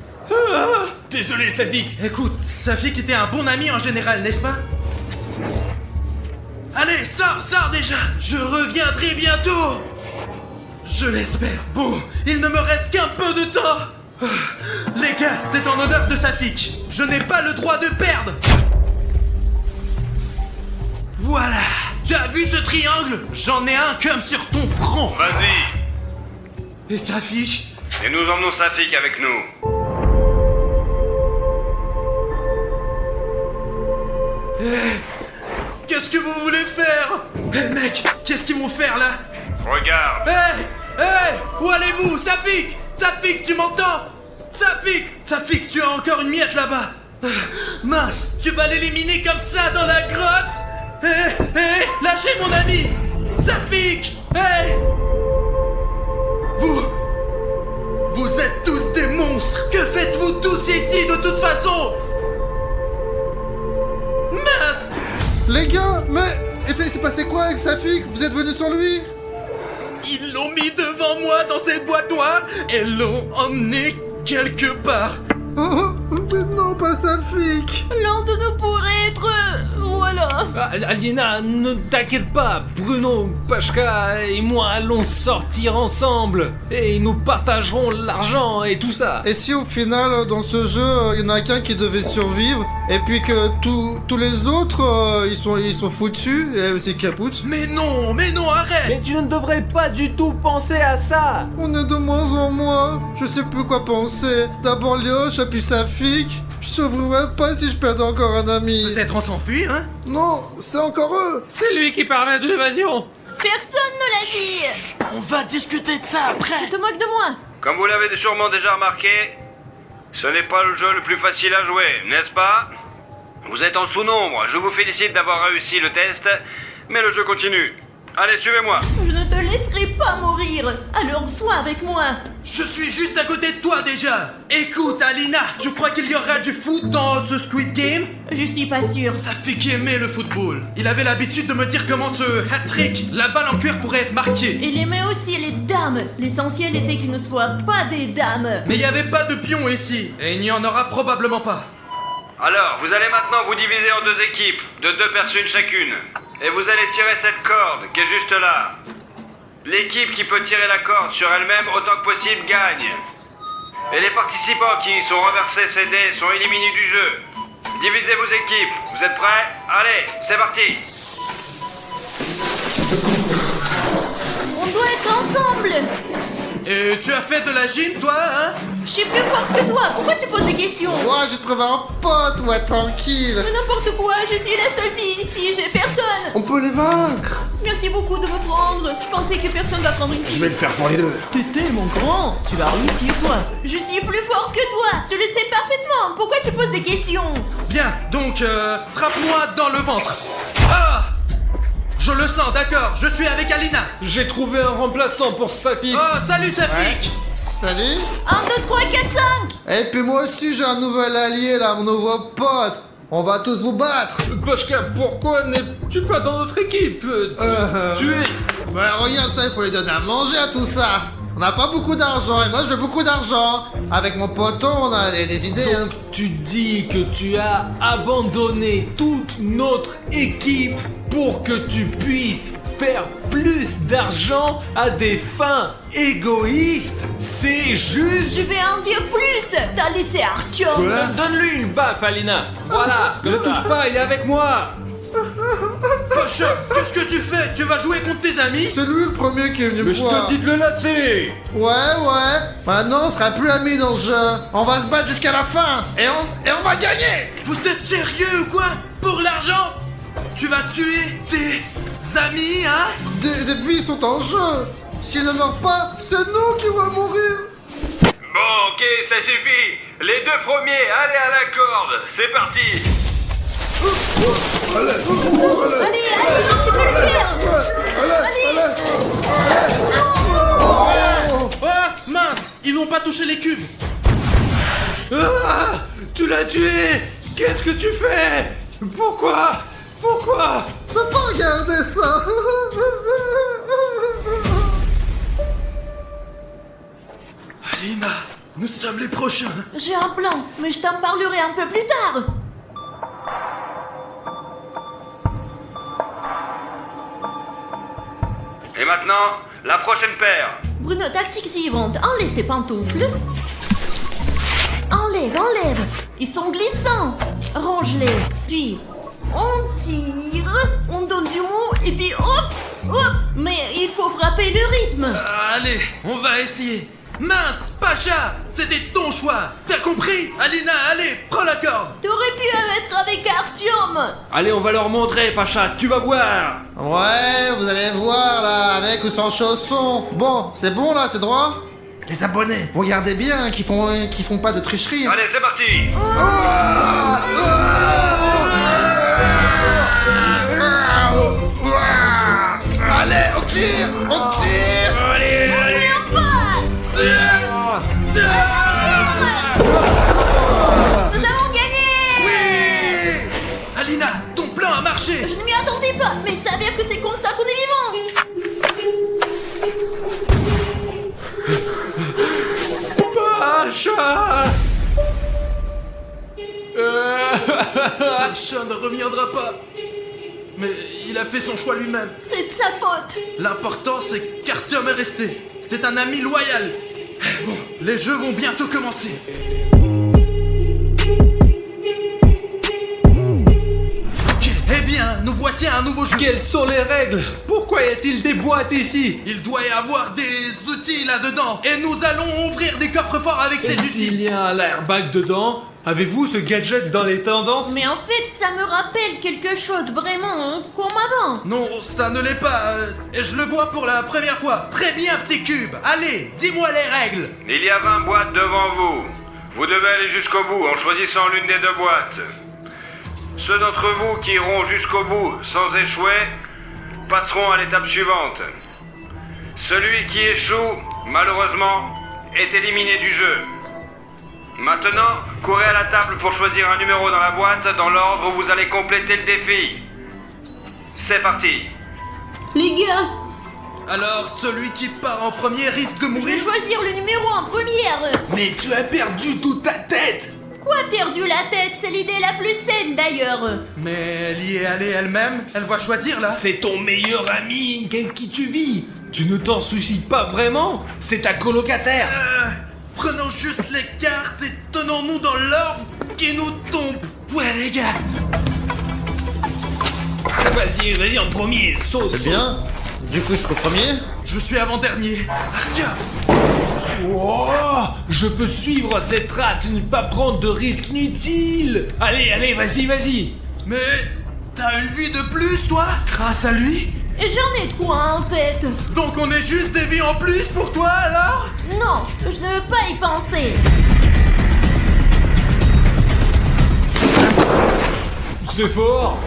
Speaker 8: Désolé, Safik.
Speaker 2: Écoute, Safik était un bon ami en général, n'est-ce pas? Allez, sors déjà. Je reviendrai bientôt. Je l'espère. Bon, il ne me reste qu'un peu de temps. Les gars, c'est en honneur de Safik. Je n'ai pas le droit de perdre. Voilà. Tu as vu ce triangle? J'en ai un comme sur ton front.
Speaker 7: Vas-y.
Speaker 2: Et Safik?
Speaker 7: Et nous emmenons Safik avec nous.
Speaker 2: Qu'est-ce que vous voulez faire? Mec, qu'est-ce qu'ils vont faire là?
Speaker 7: Regarde.
Speaker 2: Où allez-vous? Safik! Safik, tu m'entends? Safik, tu as encore une miette là-bas. Mince, tu vas l'éliminer comme ça dans la grotte? Lâchez mon ami! Safik! Vous êtes tous des monstres! Que faites-vous tous ici de toute façon? Mince!
Speaker 5: Les gars, mais il s'est passé quoi avec Safik? Vous êtes venus sans lui?
Speaker 2: Ils l'ont mis devant moi dans cette boîte noire et l'ont emmené quelque part.
Speaker 5: Oh, mais non, pas Safik.
Speaker 1: L'un de nous pourrait être... voilà.
Speaker 6: Alina, ne t'inquiète pas, Bruno, Pashka et moi allons sortir ensemble et nous partagerons l'argent et tout ça.
Speaker 5: Et si au final, dans ce jeu, il y en a qu'un qui devait survivre, et puis que tous les autres, ils sont foutus, et c'est capoute.
Speaker 2: Mais non, arrête!
Speaker 6: Mais tu ne devrais pas du tout penser à ça.
Speaker 5: On est de moins en moins, je sais plus quoi penser. D'abord Lioche, puis Safik. Je sauverai pas si je perds encore un ami.
Speaker 2: Peut-être on s'enfuit, hein?
Speaker 5: Non, c'est encore eux.
Speaker 6: C'est lui qui parlait de l'évasion.
Speaker 1: Personne ne l'a dit.
Speaker 2: On va discuter de ça après.
Speaker 1: Tu te moques de moi?
Speaker 7: Comme vous l'avez sûrement déjà remarqué, ce n'est pas le jeu le plus facile à jouer, n'est-ce pas? Vous êtes en sous-nombre, je vous félicite d'avoir réussi le test, mais le jeu continue. Allez, suivez-moi.
Speaker 1: Je ne te laisserai pas mourir. Alors sois avec moi.
Speaker 2: Je suis juste à côté de toi déjà. Écoute, Alina, tu crois qu'il y aura du foot dans ce Squid Game?
Speaker 1: Je suis pas sûre.
Speaker 2: Safik qui aimait le football. Il avait l'habitude de me dire comment ce hat-trick, la balle en cuir pourrait être marquée.
Speaker 1: Il aimait aussi les dames. L'essentiel était qu'ils ne soient pas des dames.
Speaker 2: Mais il n'y avait pas de pion ici, et il n'y en aura probablement pas.
Speaker 7: Alors, vous allez maintenant vous diviser en deux équipes, de 2 personnes chacune. Et vous allez tirer cette corde qui est juste là. L'équipe qui peut tirer la corde sur elle-même autant que possible gagne. Et les participants qui sont renversés ces dés sont éliminés du jeu. Divisez vos équipes. Vous êtes prêts? Allez, c'est parti.
Speaker 1: On doit être ensemble.
Speaker 2: Et tu as fait de la gym, toi, hein?
Speaker 1: Je suis plus fort que toi. Pourquoi tu poses des questions?
Speaker 5: Moi, j'ai trouvé un pote, ouais, tranquille.
Speaker 1: Mais n'importe quoi. Je suis la seule fille ici. J'ai personne.
Speaker 5: On peut les vaincre.
Speaker 1: Merci beaucoup de me prendre. Je pensais que personne va prendre une fille.
Speaker 8: Je vais le faire pour les deux.
Speaker 1: Tété, mon grand. Tu vas réussir, toi. Je suis plus fort que toi. Tu le sais parfaitement. Pourquoi tu poses des questions?
Speaker 2: Bien, donc, frappe-moi dans le ventre. Ah! Je le sens, d'accord, je suis avec Alina.
Speaker 6: J'ai trouvé un remplaçant pour Safik.
Speaker 2: Oh, salut Safik.
Speaker 5: Salut.
Speaker 1: 1, 2, 3, 4, 5.
Speaker 5: Et puis moi aussi, j'ai un nouvel allié, là, mon nouveau pote. On va tous vous battre.
Speaker 6: Pashka, pourquoi n'es-tu pas dans notre équipe? Tu es...
Speaker 5: Bah regarde ça, il faut les donner à manger à tout ça. On n'a pas beaucoup d'argent, et moi je veux beaucoup d'argent. Avec mon poteau, on a des idées, hein.
Speaker 6: Tu dis que tu as abandonné toute notre équipe pour que tu puisses faire plus d'argent à des fins égoïstes. C'est juste...
Speaker 1: Je vais en dire plus. T'as laissé Artyom.
Speaker 6: Donne-lui une baffe, Alina. Voilà, ne touche pas, il est avec moi.
Speaker 2: Poche, qu'est-ce que tu fais? Tu vas jouer contre tes amis?
Speaker 5: C'est lui le premier qui est venu me
Speaker 8: Mais je
Speaker 5: voir.
Speaker 8: te dis de le lasser.
Speaker 5: Ouais. Maintenant, on sera plus amis dans le jeu. On va se battre jusqu'à la fin. Et on va gagner.
Speaker 2: Vous êtes sérieux ou quoi? Pour l'argent? Tu vas tuer tes amis, hein?
Speaker 5: Des vies sont en jeu. S'ils ne meurent pas, c'est nous qui allons mourir.
Speaker 7: Bon, ok, ça suffit. Les 2 premiers, allez à la corde. C'est parti.
Speaker 1: Allez, tu peux le faire.
Speaker 5: Allez.
Speaker 2: Ah, mince, ils n'ont pas touché les cubes.
Speaker 6: Ah, tu l'as tué. Qu'est-ce que tu fais? Pourquoi?
Speaker 5: Je peux pas regarder ça.
Speaker 2: Alina, nous sommes les prochains.
Speaker 1: J'ai un plan, mais je t'en parlerai un peu plus tard.
Speaker 7: Maintenant, la prochaine paire.
Speaker 1: Bruno, tactique suivante. Enlève tes pantoufles. Enlève. Ils sont glissants. Range-les. Puis, on tire, on donne du mot, et puis hop. Mais il faut frapper le rythme.
Speaker 2: Allez, on va essayer. Mince, Pacha, c'était ton choix. T'as compris? Alina, allez, prends la corde.
Speaker 1: T'aurais pu être avec Artyom.
Speaker 4: Allez, on va leur montrer, Pacha, tu vas voir.
Speaker 5: Ouais, vous allez voir là, avec ou sans chaussons. Bon, c'est bon là, c'est droit? Les abonnés, regardez bien qu'ils font pas de tricherie.
Speaker 7: Allez, c'est parti.
Speaker 5: Allez, on tire.
Speaker 1: Nous avons gagné.
Speaker 2: Alina, ton plan a marché.
Speaker 1: Je ne m'y attendais pas, mais il s'avère que c'est comme ça qu'on est vivant.
Speaker 2: Pacha Pacha ne reviendra pas. Mais il a fait son choix lui-même.
Speaker 1: C'est de sa faute.
Speaker 2: L'important, c'est qu'Artyom est resté. C'est un ami loyal. Bon, les jeux vont bientôt commencer. Ok, eh bien, nous voici à un nouveau jeu.
Speaker 6: Quelles sont les règles? Pourquoi y a-t-il des boîtes ici?
Speaker 2: Il doit y avoir des outils là-dedans. Et nous allons ouvrir des coffres-forts avec ces
Speaker 6: Et s'il
Speaker 2: outils.
Speaker 6: y a un airbag dedans? Avez-vous ce gadget dans les tendances?
Speaker 1: Mais en fait, ça me rappelle quelque chose vraiment comme avant.
Speaker 2: Non, ça ne l'est pas. Et je le vois pour la première fois. Très bien, petit cube. Allez, dis-moi les règles.
Speaker 7: Il y a 20 boîtes devant vous. Vous devez aller jusqu'au bout en choisissant l'une des deux boîtes. Ceux d'entre vous qui iront jusqu'au bout sans échouer passeront à l'étape suivante. Celui qui échoue, malheureusement, est éliminé du jeu. Maintenant, courez à la table pour choisir un numéro dans la boîte dans l'ordre où vous allez compléter le défi. C'est parti.
Speaker 1: Les gars,
Speaker 2: Alors, celui qui part en premier risque de
Speaker 1: je vais
Speaker 2: mourir.
Speaker 1: choisir le numéro en première.
Speaker 6: Mais tu as perdu toute ta tête!
Speaker 1: Quoi, perdu la tête? C'est l'idée la plus saine d'ailleurs.
Speaker 2: Mais elle y est allée elle-même. Elle va choisir là.
Speaker 6: C'est ton meilleur ami avec qui tu vis! Tu ne t'en soucies pas vraiment? C'est ta colocataire!
Speaker 2: Prenons juste les cartes et tenons-nous dans l'ordre qui nous tombe. Ouais, les gars.
Speaker 6: Vas-y, en premier, saute!
Speaker 5: C'est
Speaker 6: saute.
Speaker 5: bien. Du coup, je suis premier.
Speaker 2: Je suis avant-dernier. Artyom.
Speaker 6: Oh, je peux suivre cette trace et ne pas prendre de risques inutiles! Allez, vas-y!
Speaker 2: Mais t'as une vie de plus, toi, grâce à lui.
Speaker 1: Et j'en ai trois en fait.
Speaker 2: Donc on est juste des vies en plus pour toi, alors?
Speaker 1: Non, je ne veux pas y penser.
Speaker 6: C'est fort!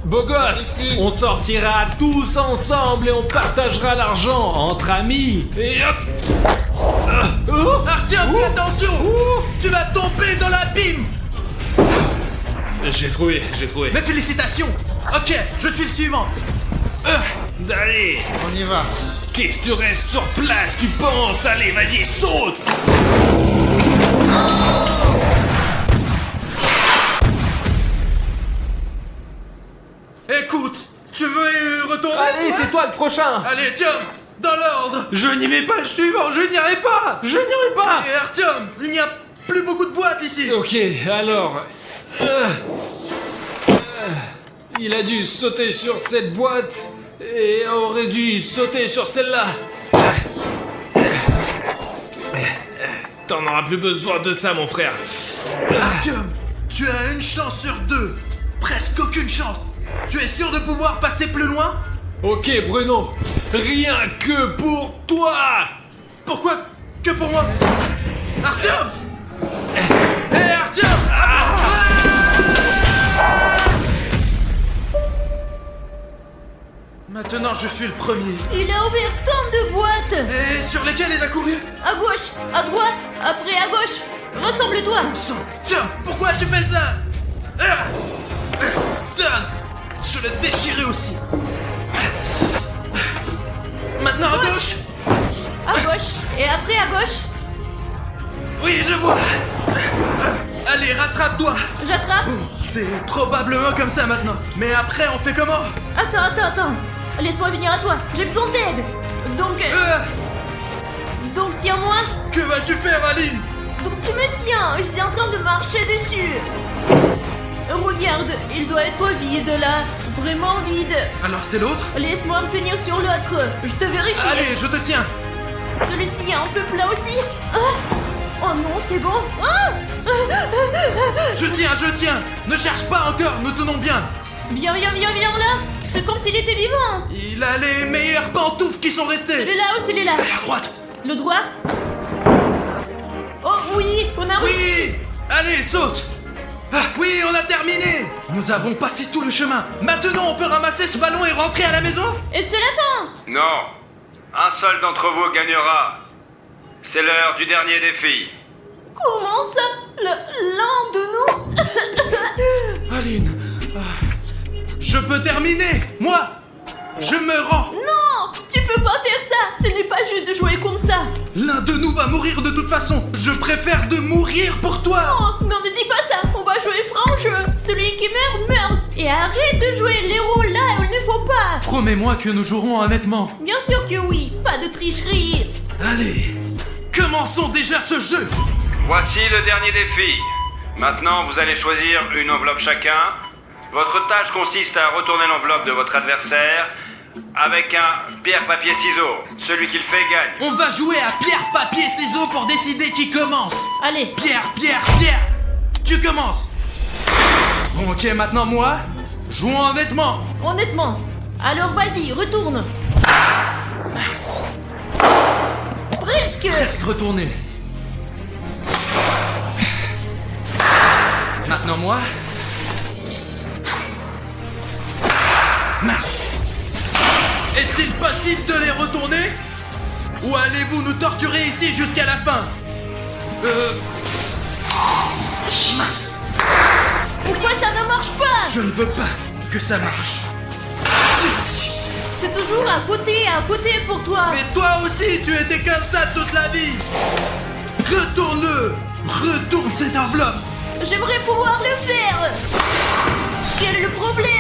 Speaker 6: Beau gosse!
Speaker 5: Ici.
Speaker 6: On sortira tous ensemble et on partagera l'argent entre amis! Et hop!
Speaker 2: Artyom, fais attention. Tu vas tomber dans l'abîme.
Speaker 6: J'ai trouvé!
Speaker 2: Mais félicitations. Ok, je suis le suivant.
Speaker 6: Allez!
Speaker 5: On y va.
Speaker 6: Qu'est-ce que tu restes sur place, tu penses? Allez, vas-y, saute!
Speaker 2: Écoute, tu veux retourner?
Speaker 6: Allez,
Speaker 2: toi
Speaker 6: c'est toi le prochain!
Speaker 2: Allez, tiens, dans l'ordre.
Speaker 6: Je n'y vais pas le suivant, je n'irai pas!
Speaker 2: Et Artyom, il n'y a plus beaucoup de boîtes ici.
Speaker 6: Ok, alors... il a dû sauter sur cette boîte et aurait dû sauter sur celle-là. T'en auras plus besoin de ça, mon frère.
Speaker 2: Artyom, tu as une chance sur deux. Presque aucune chance. Tu es sûr de pouvoir passer plus loin?
Speaker 6: Ok, Bruno, rien que pour toi.
Speaker 2: Pourquoi que pour moi? Artyom! Hé, Artyom! Maintenant, je suis le premier.
Speaker 1: Il a ouvert tant de boîtes.
Speaker 2: Et sur lesquels il a couru?
Speaker 1: À gauche, à droite, après à gauche. Ressemble-toi.
Speaker 2: Sang. Tiens, pourquoi tu fais ça? Tiens, je l'ai déchiré aussi. Maintenant à gauche?
Speaker 1: À gauche, et après à gauche.
Speaker 2: Oui, je vois. Allez, rattrape-toi.
Speaker 1: J'attrape.
Speaker 2: C'est probablement comme ça maintenant. Mais après, on fait comment?
Speaker 1: Attends. Laisse-moi venir à toi, j'ai besoin d'aide. Donc tiens-moi.
Speaker 2: Que vas-tu faire, Aline?
Speaker 1: Donc tu me tiens, je suis en train de marcher dessus. Regarde, il doit être vide là, vraiment vide.
Speaker 2: Alors c'est l'autre?
Speaker 1: Laisse-moi me tenir sur l'autre, je te vérifie.
Speaker 2: Allez, je te tiens.
Speaker 1: Celui-ci est un peu plat aussi. Ah, oh non, c'est bon. Ah,
Speaker 2: Je tiens. Ne cherche pas encore, nous tenons bien.
Speaker 1: viens là. C'est comme s'il était vivant.
Speaker 2: Il a les meilleures pantoufles qui sont restées.
Speaker 1: Celui-là ou celui-là?
Speaker 2: Allez, à droite.
Speaker 1: Le droit? Oh oui, on a réussi.
Speaker 2: Oui. Allez, saute. Ah, oui, on a terminé. Nous avons passé tout le chemin. Maintenant, on peut ramasser ce ballon et rentrer à la maison?
Speaker 1: Et c'est la fin.
Speaker 7: Non. Un seul d'entre vous gagnera. C'est l'heure du dernier défi.
Speaker 1: Comment ça? L'un de nous?
Speaker 2: Aline, je peux terminer. Moi, je me rends.
Speaker 1: Non, tu peux pas faire ça. Ce n'est pas juste de jouer comme ça.
Speaker 2: L'un de nous va mourir de toute façon. Je préfère de mourir pour toi.
Speaker 1: Oh, non, ne dis pas ça. On va jouer franc jeu. Celui qui meurt, meurt. Et arrête de jouer l'héros là où il ne faut pas.
Speaker 2: Promets-moi que nous jouerons honnêtement.
Speaker 1: Bien sûr que oui. Pas de tricherie.
Speaker 2: Allez, commençons déjà ce jeu.
Speaker 7: Voici le dernier défi. Maintenant, vous allez choisir une enveloppe chacun. Votre tâche consiste à retourner l'enveloppe de votre adversaire avec un pierre-papier-ciseaux. Celui qui le fait gagne.
Speaker 2: On va jouer à pierre, papier, ciseaux pour décider qui commence.
Speaker 1: Allez.
Speaker 2: Pierre. Tu commences. Bon, ok, maintenant moi. Jouons honnêtement.
Speaker 1: Honnêtement. Alors vas-y, retourne.
Speaker 2: Mince.
Speaker 1: Presque.
Speaker 2: Presque retourné. Maintenant moi. Mince. Est-il possible de les retourner? Ou allez-vous nous torturer ici jusqu'à la fin? Mince.
Speaker 1: Pourquoi ça ne marche pas?
Speaker 2: Je ne veux pas que ça marche.
Speaker 1: C'est toujours à côté pour toi.
Speaker 2: Mais toi aussi, tu étais comme ça toute la vie. Retourne-le. Retourne cette enveloppe.
Speaker 1: J'aimerais pouvoir le faire. Quel est le problème?